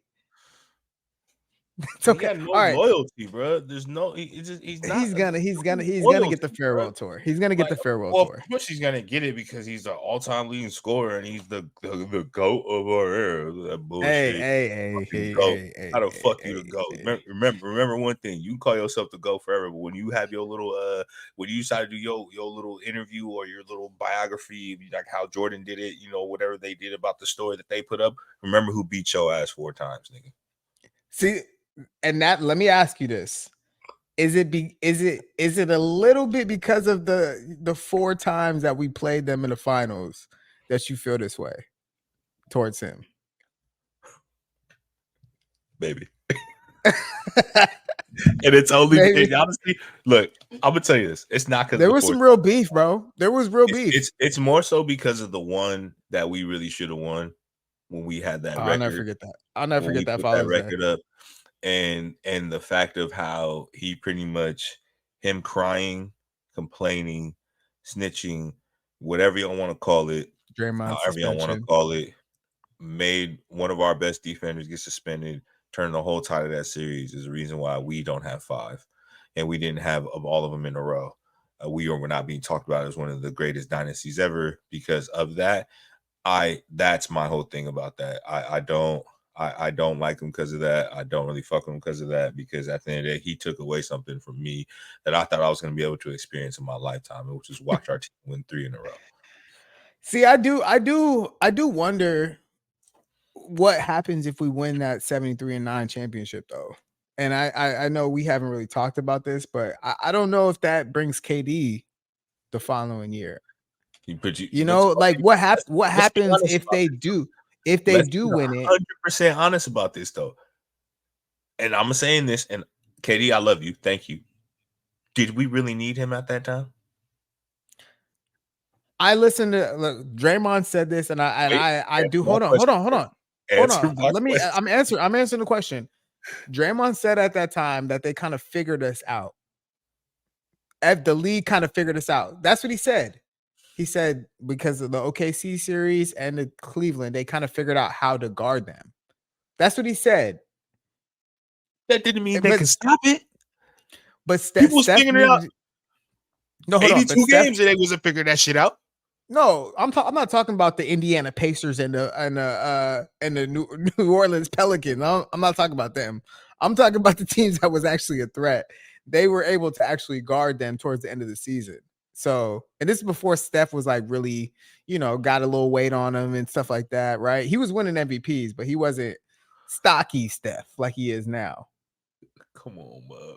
It's He okay. got no All right. loyalty, bro. There's no. He's not. He's gonna loyalty, get the bro. farewell tour. He's gonna get Like, the farewell well, of tour. course he's gonna get it because he's the all-time leading scorer and he's the goat of our era. That Hey, bullshit. hey, hey, Fucking hey, goat. hey, hey, How the hey, fuck you the hey, goat? hey. Remember one thing. You call yourself the goat forever, but when you have your little when you decide to do your little interview or your little biography, like how Jordan did it, whatever they did about the story that they put up. Remember who beat your ass 4 times, nigga. See, and that let me ask you this. Is it a little bit because of the 4 times that we played them in the finals that you feel this way towards him? Baby. And it's only honestly, look, I'm gonna tell you this. It's not because there was some real beef, bro. There was real beef. It's more so because of the one that we really should have won when we had that I'll never record. forget that. I'll never When forget we that put that Father's Day. record up, and the fact of how he pretty much him crying, complaining, snitching, whatever you want to call it, Draymond however you want to suspension. call it, made one of our best defenders get suspended, turned the whole tide of that series is the reason why we don't have 5, and we didn't have of all of them in a row. We're not being talked about as one of the greatest dynasties ever because of that. That's my whole thing about that. I don't like him because of that. I don't really fuck with him because of that, because at the end of the day, he took away something from me that I thought I was going to be able to experience in my lifetime, which is watch our team win 3 in a row. See, I do wonder what happens if we win that 73-9 championship though. And I know we haven't really talked about this, but I don't know if that brings KD the following year. You know, like what Let's be happens honest if about they this. do Let's be win it? 100% honest about this though. And I'm saying this, and KD, I love you. Thank you. Did we really need him at that time? I listened to look, Draymond said this, and I do. Hold on. Answer my Let me. question. I'm answering the question. Draymond said at that time that they kind of figured us out. The league kind of figured us out. That's what he said. He said because of the OKC series and the Cleveland, they kind of figured out how to guard them. That's what he said. That didn't mean they could stop it. But People was figuring it out. No, hold on. 82 games and they wasn't figuring that shit out. No, I'm not talking about the Indiana Pacers and the New Orleans Pelicans. I'm not talking about them. I'm talking about the teams that was actually a threat. They were able to actually guard them towards the end of the season. So, and this is before Steph was like really, got a little weight on him and stuff like that, right? He was winning MVPs, but he wasn't stocky Steph like he is now. Come on, bud.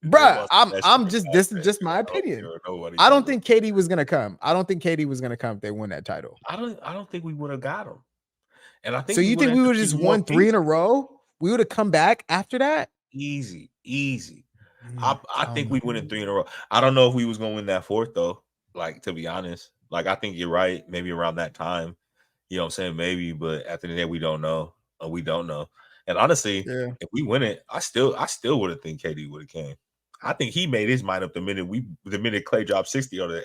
Bruh, I'm just this is just my opinion. I don't think KD was gonna come. I don't think KD was gonna come if they win that title. I don't think we would have got him. And I think so. You think we would have just won 3 in a row? We would have come back after that? Easy. I think we win in 3 in a row. I don't know if we was gonna win that 4th though. Like, to be honest, like I think you're right. Maybe around that time, you know what I'm saying? Maybe, but at the end of the day, we don't know. We don't know. And honestly, if we win it, I still would have think KD would have came. I think he made his mind up the minute Clay dropped 60 on it.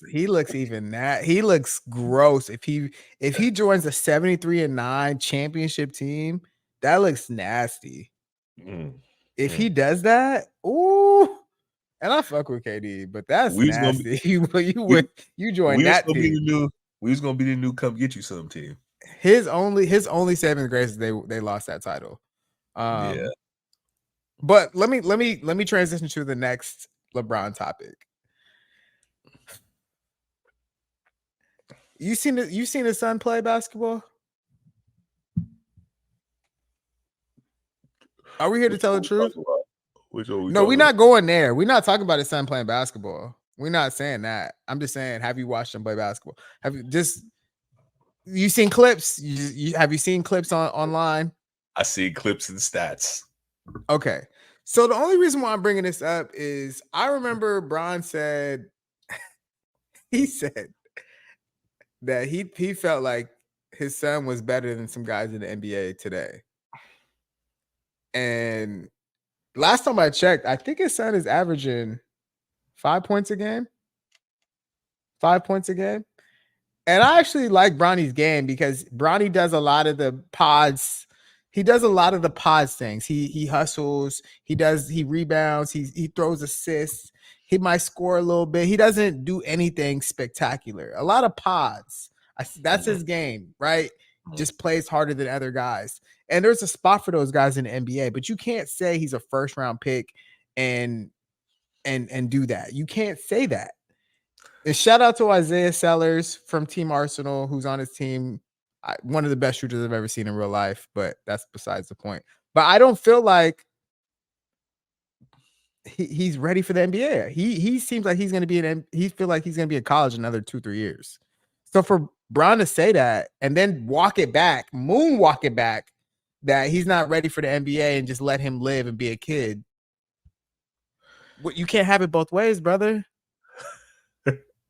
He looks even that. He looks gross. If he joins the 73-9 championship team, that looks nasty. If he does that, ooh, and I fuck with KD, but that's nasty. You join that team. We was gonna be the new come get you some team. His only saving grace is they lost that title. Yeah. But let me transition to the next LeBron topic. You seen his son play basketball? Are we here to tell the truth? No, we're not going there. We're not talking about his son playing basketball. We're not saying that. I'm just saying, have you watched him play basketball? Have you seen clips? Have you seen clips online? I see clips and stats. Okay. So the only reason why I'm bringing this up is I remember Bron said, he said that he felt like his son was better than some guys in the NBA today. And last time I checked, I think his son is averaging 5 points a game. 5 points a game. And I actually like Bronny's game because Bronny does a lot of the pods. He does a lot of the pods things. He hustles. He rebounds. He throws assists. He might score a little bit. He doesn't do anything spectacular. A lot of pods. That's his game, right? Just plays harder than other guys. And there's a spot for those guys in the NBA, but you can't say he's a first round pick and do that. You can't say that. And shout out to Isaiah Sellers from Team Arsenal, who's on his team. One of the best shooters I've ever seen in real life, but that's besides the point. But I don't feel like he's ready for the NBA. He seems like he's going to be he feels like he's going to be in college another 2-3 years. So for Bron to say that and then moonwalk it back, that he's not ready for the NBA and just let him live and be a kid. You can't have it both ways, brother.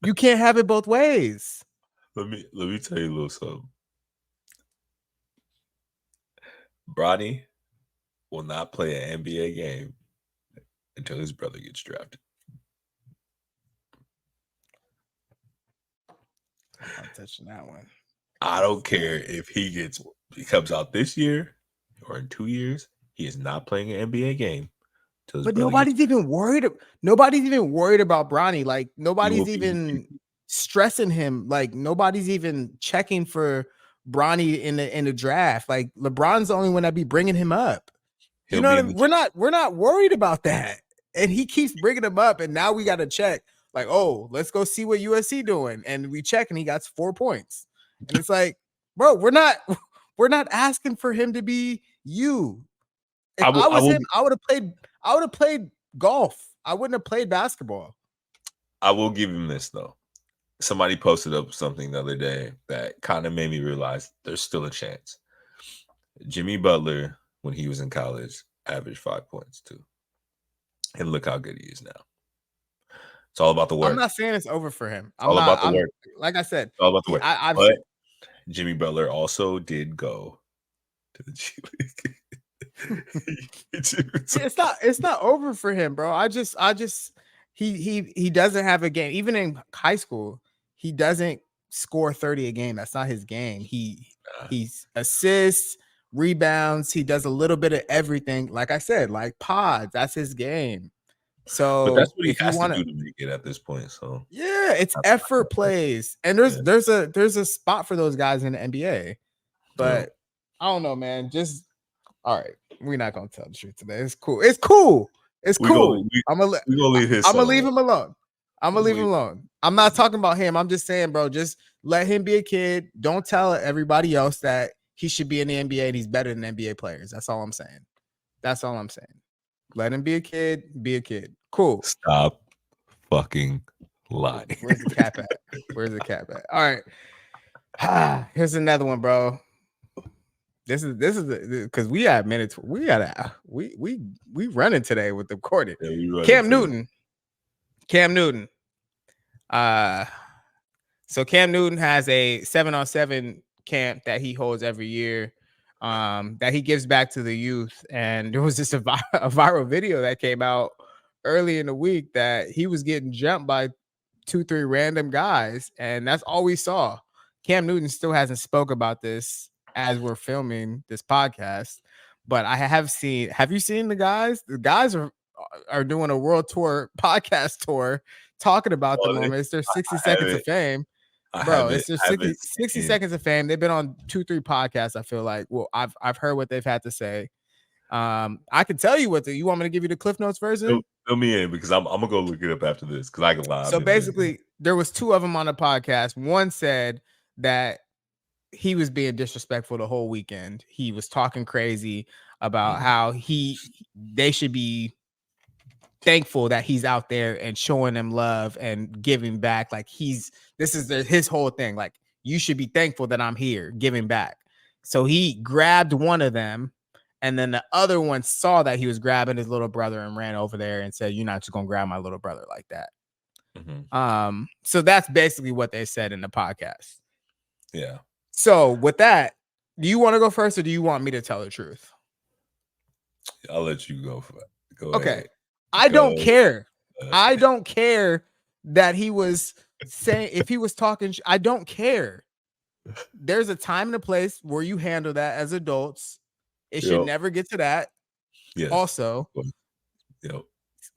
You can't have it both ways. Let me tell you a little something. Bronny will not play an NBA game until his brother gets drafted. I'm not touching that one. I don't care if he comes out this year or in 2 years. He is not playing an NBA game. But nobody's even worried. Nobody's even worried about Bronny. Like nobody's even stressing him. Like nobody's even checking for Bronny in the draft. Like LeBron's the only one that be bringing him up. You know what I mean? We're not worried about that. And he keeps bringing him up. And now we got to check. Like, oh, let's go see what USC doing, and we check, and he got 4 points, and it's like, bro, we're not asking for him to be you. If I was him, I would have played golf. I wouldn't have played basketball. I will give him this though. Somebody posted up something the other day that kind of made me realize there's still a chance. Jimmy Butler, when he was in college, averaged 5 points too. And look how good he is now. It's all about the work. I'm not saying it's over for him. It's all about the work. Like I said, it's all about the work. I've but Jimmy Butler also did go to the G League. It's not over for him, bro. He doesn't have a game. Even in high school, he doesn't score 30 a game. That's not his game. He's assists, rebounds. He does a little bit of everything. Like I said, like pods. That's his game. So but that's what he has to do to make it at this point. So yeah, it's effort plays, and there's a spot for those guys in the NBA. But I don't know, man. Just all right. We're not gonna tell the truth today. It's cool. It's cool. I'm gonna leave him alone. I'm gonna leave him alone. I'm not talking about him. I'm just saying, bro, just let him be a kid. Don't tell everybody else that he should be in the NBA and he's better than NBA players. That's all I'm saying. Let him be a kid. Be a kid. Cool. Stop fucking lying. Where's the cap at? All right. Here's another one, bro. This is because we have minutes. We running today with the recording. Yeah, Cam Newton. So Cam Newton has a 7-on-7 camp that he holds every year, that he gives back to the youth. And there was just a viral video that came out early in the week that he was getting jumped by 2-3 random guys, and that's all we saw. Cam Newton still hasn't spoke about this as we're filming this podcast, but I have seen. Have you seen the guys? The guys are doing a world tour, podcast tour, talking about the moment. It's their 60 seconds of fame, bro. It's their 60 seconds of fame. They've been on 2-3 podcasts. I feel like. Well, I've heard what they've had to say. I can tell you what you want me to give you the Cliff Notes version. Fill me in because I'm gonna go look it up after this because I can lie. So basically, there was 2 of them on the podcast. One said that he was being disrespectful the whole weekend. He was talking crazy about how they should be thankful that he's out there and showing them love and giving back. Like this is his whole thing. Like, you should be thankful that I'm here giving back. So he grabbed one of them, and then the other one saw that he was grabbing his little brother and ran over there and said, "You're not just gonna grab my little brother like that." So that's basically what they said in the podcast. Yeah. So with that, do you want to go first or do you want me to tell the truth? I'll let you go for it. Go okay. Ahead. I don't care. I don't care that he was saying, if he was talking, I don't care. There's a time and a place where you handle that as adults. It should never get to that. Yes. Also,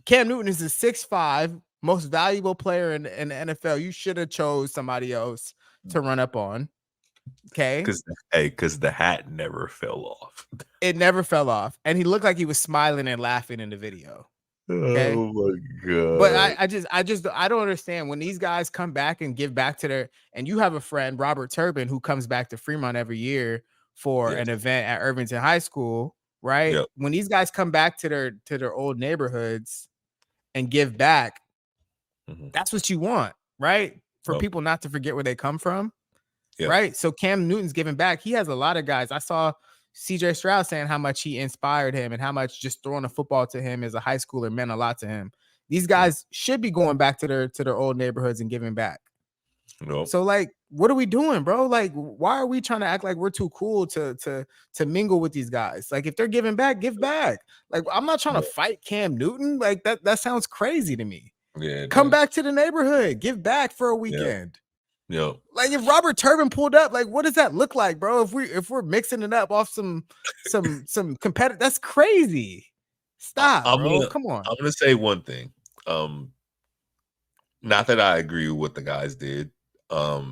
Cam Newton is a 6'5", most valuable player in the NFL. You should have chose somebody else to run up on. Okay. Because the hat never fell off. It never fell off. And he looked like he was smiling and laughing in the video. Okay? Oh my God. But I don't understand when these guys come back and give back to their, and you have a friend, Robert Turbin, who comes back to Fremont every year for an event at Irvington High School, right? Yep. When these guys come back to their old neighborhoods and give back, that's what you want, right? For people not to forget where they come from. Yep. Right. So Cam Newton's giving back. He has a lot of guys. I saw CJ Stroud saying how much he inspired him and how much just throwing a football to him as a high schooler meant a lot to him. These guys should be going back to their old neighborhoods and giving back. Nope. So like, what are we doing, bro? Like, why are we trying to act like we're too cool to mingle with these guys? Like, if they're giving back, give back. Like, I'm not trying to fight Cam Newton. Like that sounds crazy to me. Yeah. Come back to the neighborhood, give back for a weekend. Yep. Like if Robert Turbin pulled up, like what does that look like, bro? If we're mixing it up off some competitive, that's crazy. Stop, bro. Come on. I'm gonna say one thing. Not that I agree with what the guys did. I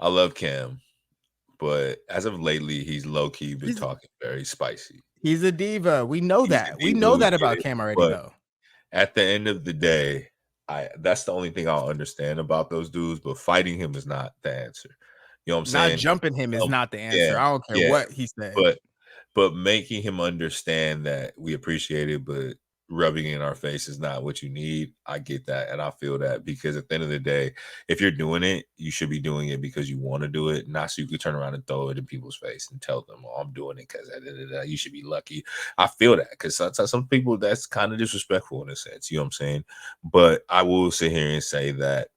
love Cam, but as of lately, he's low key been talking very spicy. He's a diva. We know that. We know that about Cam already, though. At the end of the day, that's the only thing I'll understand about those dudes, but fighting him is not the answer. You know what I'm Not saying? jumping him is not the answer. Yeah, I don't care yeah. what he said. But making him understand that we appreciate it, but rubbing it in our face is not what you need. I get that, and I feel that, because at the end of the day, if you're doing it, you should be doing it because you want to do it, not so you can turn around and throw it in people's face and tell them, "Oh, I'm doing it because you should be lucky." I feel that, because some people, that's kind of disrespectful in a sense. You know what I'm saying? But I will sit here and say that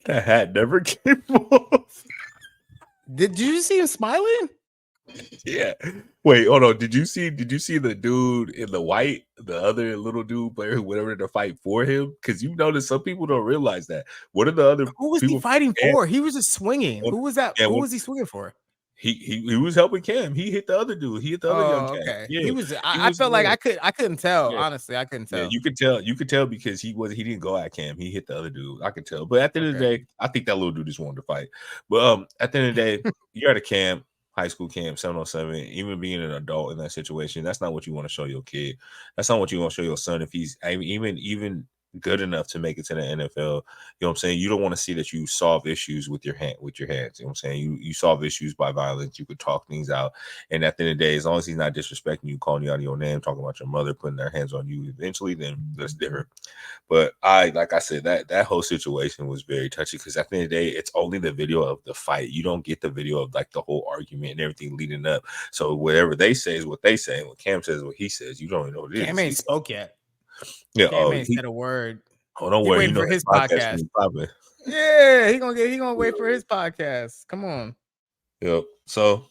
that hat never came off. Did you see him smiling? Yeah. Wait, hold on. Did you see the dude in the white, the other little dude player who went over to fight for him? Because you notice some people don't realize that. What are the other Who was he people? fighting for? He was just swinging. Who was that? Yeah, Who was he swinging for? he was helping Cam. He hit the other dude. He hit the other young Oh, cat. okay. Yeah, He was. he I was. felt like I couldn't tell. Yeah. Honestly, I couldn't Yeah, tell. you could tell because he didn't go at Cam. He hit the other dude. I could tell. But at the end of the day, I think that little dude just wanted to fight. But at the end of the day, you're at a camp, high school camp, 707. Even being an adult in that situation, that's not what you want to show your kid. That's not what you want to show your son if he's even good enough to make it to the NFL. You know what I'm saying? You don't want to see that you solve issues with your hands. You know what I'm saying? You solve issues by violence. You could talk things out. And at the end of the day, as long as he's not disrespecting you, calling you out of your name, talking about your mother, putting their hands on you eventually, then that's different. But like I said, that whole situation was very touchy, because at the end of the day, it's only the video of the fight. You don't get the video of like the whole argument and everything leading up. So whatever they say is what they say. And when Cam says what he says, you don't even know what it is. Cam ain't spoke yet. Yeah. Cam ain't said a word. Oh, don't He worry. waiting for his podcast. Yeah, he gonna wait for his podcast. Come on. Yep. So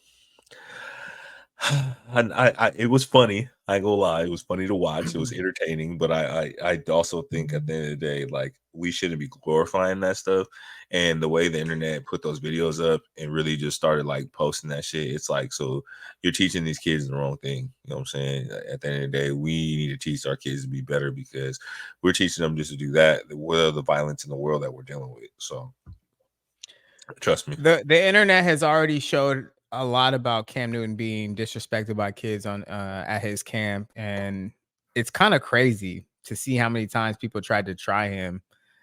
it was funny. I ain't gonna lie, it was funny to watch. It was entertaining, but I also think at the end of the day, like, we shouldn't be glorifying that stuff. And the way the internet put those videos up and really just started like posting that shit, it's like, so you're teaching these kids the wrong thing. You know what I'm saying? At the end of the day, we need to teach our kids to be better, because we're teaching them just to do that. What are the violence in the world that we're dealing with? So trust me. The internet has already showed a lot about Cam Newton being disrespected by kids on at his camp, and it's kind of crazy to see how many times people tried to try him.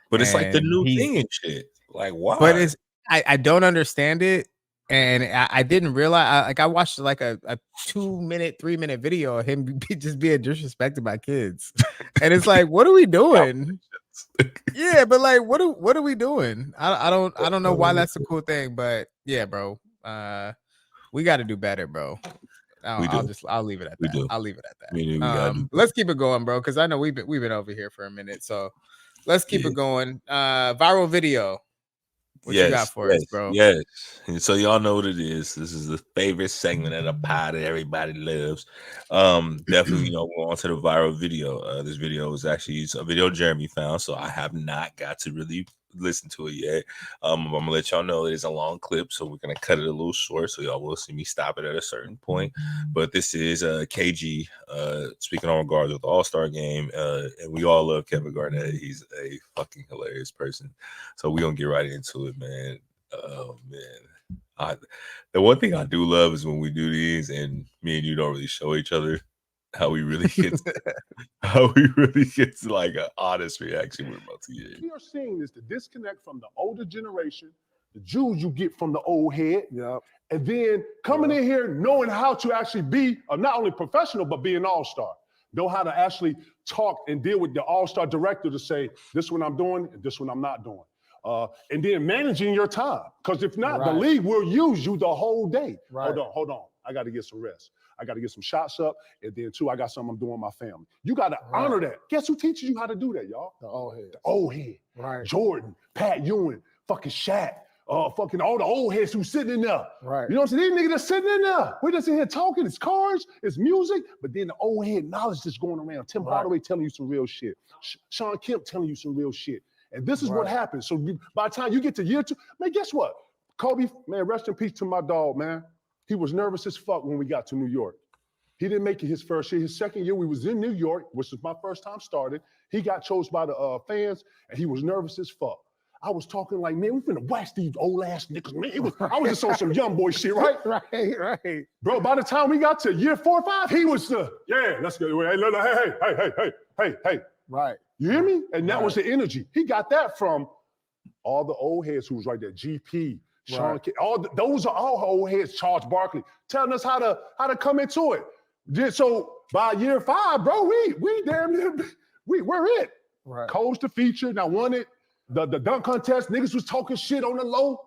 But it's like the new thing and shit. Like, why? But I don't understand it, and I didn't realize. I watched like a 2-minute, 3-minute video of him just being disrespected by kids, and it's like, what are we doing? Yeah, but like, what are we doing? I don't know why that's a cool thing, but yeah, bro. We got to do better, bro. I'll leave it at that. I'll leave it at that. Let's keep it going, bro, because I know we've been over here for a minute, so let's keep it going. Viral video. What you got for us, bro? Yes. And so y'all know what it is. This is the favorite segment of the pie that everybody loves. Definitely, we're on to the viral video. This video is actually a video Jeremy found, so I have not got to really listen to it yet. I'm gonna let y'all know it is a long clip, so we're gonna cut it a little short, so y'all will see me stop it at a certain point. But this is KG speaking on regards with the All-Star game, and we all love Kevin Garnett. He's a fucking hilarious person, so we're gonna get right into it, man. Oh man, the one thing I do love is when we do these and me and you don't really show each other how we really get to like an honest reaction we're about to get. What you're seeing is the disconnect from the older generation, the Jews you get from the old head, and then coming in here knowing how to actually be not only professional, but be an all-star. Know how to actually talk and deal with the all-star director to say, this one I'm doing, and this one I'm not doing. And then managing your time. Because if not, the league will use you the whole day. Hold on. I got to get some rest. I got to get some shots up. And then, too, I got something I'm doing with my family. You got to honor that. Guess who teaches you how to do that, y'all? The old head. The old head. Right. Jordan, Pat Ewing, fucking Shaq, fucking all the old heads who's sitting in there. Right. You know what I'm saying? These niggas that's sitting in there. We're just in here talking. It's cars, it's music, but then the old head knowledge that's going around. Tim Hardaway telling you some real shit. Sean Kemp telling you some real shit. And this is what happens. So by the time you get to year 2, man, guess what? Kobe, man, rest in peace to my dog, man. He was nervous as fuck when we got to New York. He didn't make it his first year. His second year, we was in New York, which was my first time starting. He got chosen by the fans, and he was nervous as fuck. I was talking like, man, we finna wax these old ass niggas, man. I was just on some young boy shit, right? Right. Bro, by the time we got to year 4 or 5, he was let's go. Hey. Right. You hear me? And that was the energy. He got that from all the old heads who was right there. GP, Sean, those are all old heads. Charles Barkley telling us how to come into it. So by year 5, bro, we damn near we're it. Right. Coach the feature, and I won it. The dunk contest, niggas was talking shit on the low.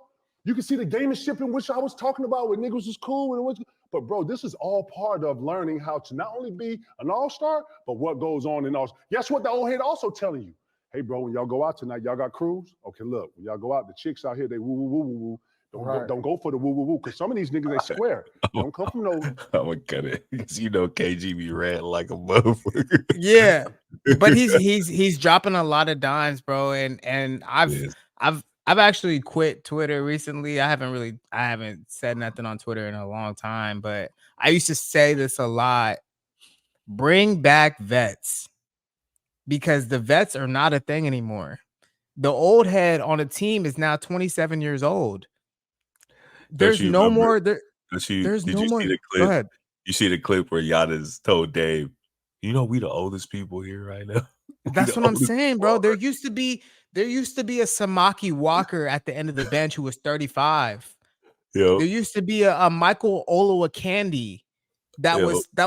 You can see the gamemanship in which I was talking about where niggas was cool. But bro, this is all part of learning how to not only be an all-star, but what goes on in all. Guess what the old head also telling you? Hey, bro, when y'all go out tonight, y'all got crews? Okay, look, when y'all go out, the chicks out here, they woo-woo-woo-woo-woo. Don't go for the woo-woo-woo, because some of these niggas, they square. They don't come from no. I'm gonna cut it. Because KG be ran like a motherfucker. Yeah. But he's dropping a lot of dimes, bro. And I've actually quit Twitter recently. I haven't said nothing on Twitter in a long time, but I used to say this a lot. Bring back vets. Because the vets are not a thing anymore. The old head on a team is now 27 years old. There's no more. There's no more. See the clip? Go ahead. You see the clip where Giannis told Dave, we the oldest people here right now. That's what I'm saying, bro. There used to be a Samaki Walker at the end of the bench who was 35. Yep. There used to be a Michael Olowokandi that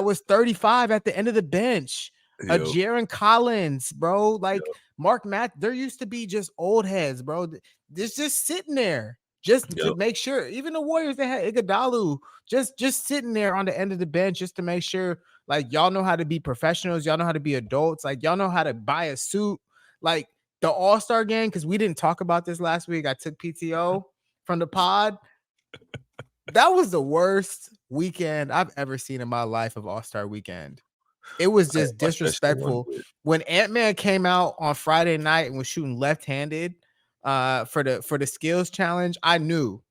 was 35 at the end of the bench. A Jaron Collins, bro. Like Mark Matt, there used to be just old heads, bro. There's just sitting there just to make sure. Even the Warriors, they had Iguodala just sitting there on the end of the bench just to make sure, like, y'all know how to be professionals. Y'all know how to be adults. Like, y'all know how to buy a suit. Like, the All-Star game, because we didn't talk about this last week. I took PTO from the pod. That was the worst weekend I've ever seen in my life of All-Star weekend. It was just disrespectful. When Ant-Man came out on Friday night and was shooting left-handed for the skills challenge, I knew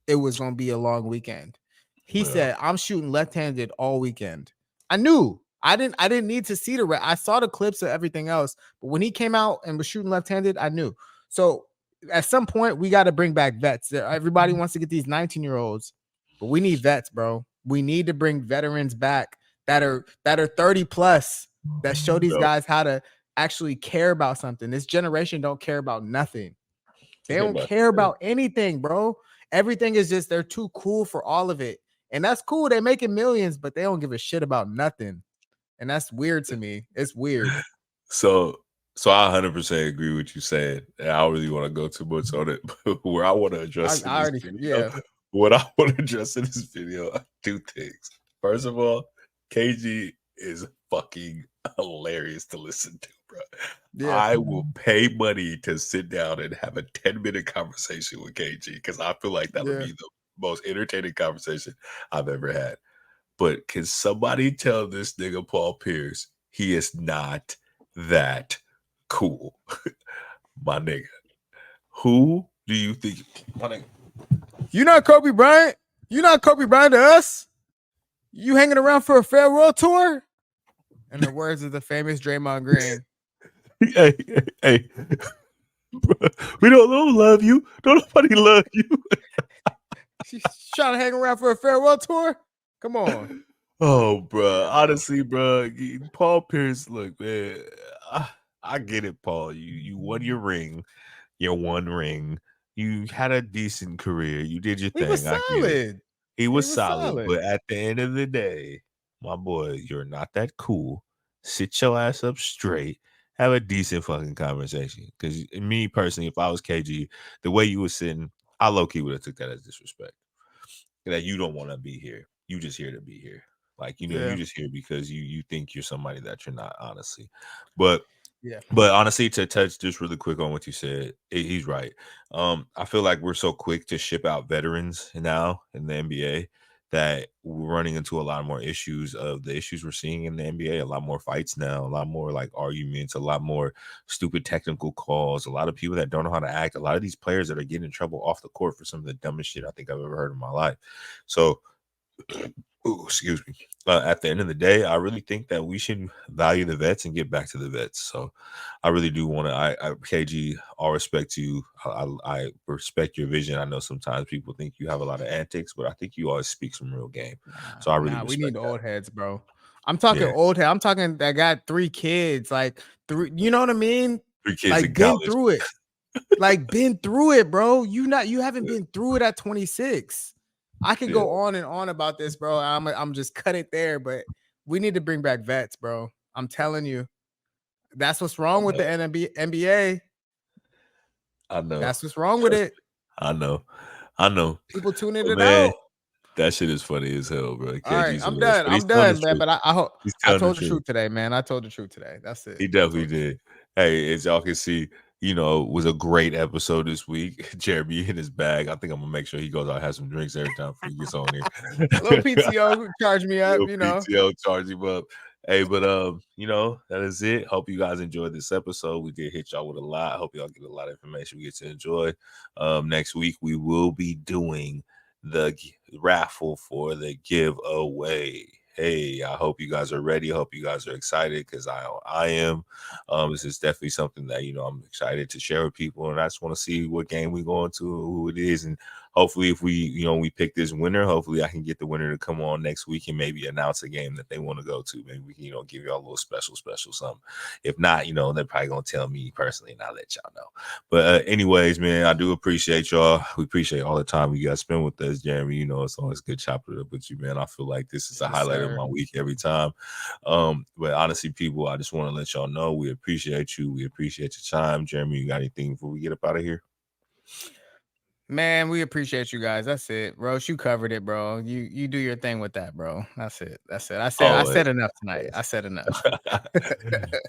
it was going to be a long weekend. He said, I'm shooting left-handed all weekend. I knew. I didn't need to see I saw the clips of everything else, but when he came out and was shooting left-handed, I knew. So at some point, we got to bring back vets. Everybody wants to get these 19-year-olds, but we need vets, bro. We need to bring veterans back that are 30 plus, that show these guys how to actually care about something. This generation don't care about nothing. They don't care about anything, bro. Everything is just, they're too cool for all of it. And that's cool. They're making millions, but they don't give a shit about nothing. And that's weird to me. It's weird. So I 100% agree with you saying. And I don't really want to go too much on it, but where I want to address what I want to address in this video are 2 things. First of all, KG is fucking hilarious to listen to, bro. Yeah. I will pay money to sit down and have a 10-minute conversation with KG because I feel like that'll be the most entertaining conversation I've ever had. But can somebody tell this nigga Paul Pierce he is not that cool? My nigga. Who do you think? My nigga. You not Kobe Bryant? You not Kobe Bryant to us? You hanging around for a farewell tour? In the words of the famous Draymond Green. Hey. We don't love you. Don't nobody love you. She's trying to hang around for a farewell tour? Come on. Oh, bro. Honestly, bro, Paul Pierce, look, man, I get it, Paul. You won your ring. Your one ring. You had a decent career. You did your thing. He was solid. He was solid. But at the end of the day, my boy, you're not that cool. Sit your ass up straight. Have a decent fucking conversation. Because me personally, if I was KG, the way you were sitting, I low-key would have took that as disrespect. That you don't want to be here. You just here to be here. Like, you just here because you think you're somebody that you're not, honestly. But honestly, to touch just really quick on what you said, he's right. I feel like we're so quick to ship out veterans now in the NBA that we're running into a lot more issues of the issues we're seeing in the NBA. A lot more fights now, a lot more like arguments, a lot more stupid technical calls, a lot of people that don't know how to act, a lot of these players that are getting in trouble off the court for some of the dumbest shit I think I've ever heard in my life. So, excuse me. At the end of the day, I really think that we should value the vets and get back to the vets. So I really do want to, KG, all respect to you. I respect your vision. I know sometimes people think you have a lot of antics, but I think you always speak some real game. So I really we need old heads, bro. I'm talking Yeah. old head. I'm talking that got 3 kids, like 3. You know what I mean? 3 kids Like in been college. through it. Like been through it, bro. You haven't been through it at 26. I could go on and on about this, bro. I'm just cut it there, but we need to bring back vets, bro. I'm telling you. That's what's wrong with the NBA. I know. That's what's wrong with it. I know. People tuning But it man, out. that shit is funny as hell, bro. All right, KG's I'm hilarious, done. but he's I'm telling the done, man. truth. But I hope He's I telling the told the truth. truth today, man. I told the truth today. That's it. He definitely did. Hey, as y'all can see, it was a great episode this week. Jeremy in his bag. I think I'm gonna make sure he goes out and has some drinks every time before he gets on here. A little PTO charge me up, Little PTO charge him up. Hey, but that is it. Hope you guys enjoyed this episode. We did hit y'all with a lot. Hope y'all get a lot of information we get to enjoy. Next week we will be doing the raffle for the giveaway. Hey, I hope you guys are ready. I hope you guys are excited because I am. This is definitely something that I'm excited to share with people, and I just want to see what game we going to, who it is, and hopefully, if we pick this winner, hopefully I can get the winner to come on next week and maybe announce a game that they want to go to. Maybe we can give y'all a little special something. If not, they're probably gonna tell me personally, and I'll let y'all know. But anyways, man, I do appreciate y'all. We appreciate all the time you guys spend with us, Jeremy. It's always good chopping it up with you, man. I feel like this is a highlight of my week every time. But honestly, people, I just want to let y'all know we appreciate you. We appreciate your time. Jeremy, you got anything before we get up out of here? Man, we appreciate you guys. That's it, Roche. You covered it, bro. You do your thing with that, bro. That's it. I said enough tonight. I said enough.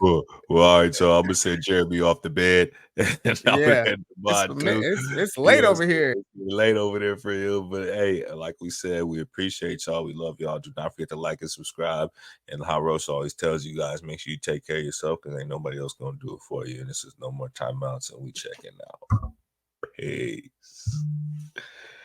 well, all right. So I'm gonna send Jeremy off the bed. Yeah, it's late over here. It's late over there for you. But hey, like we said, we appreciate y'all. We love y'all. Do not forget to like and subscribe. And how Roche always tells you guys, make sure you take care of yourself because ain't nobody else gonna do it for you. And this is No More Timeouts, and we checking out. Peace.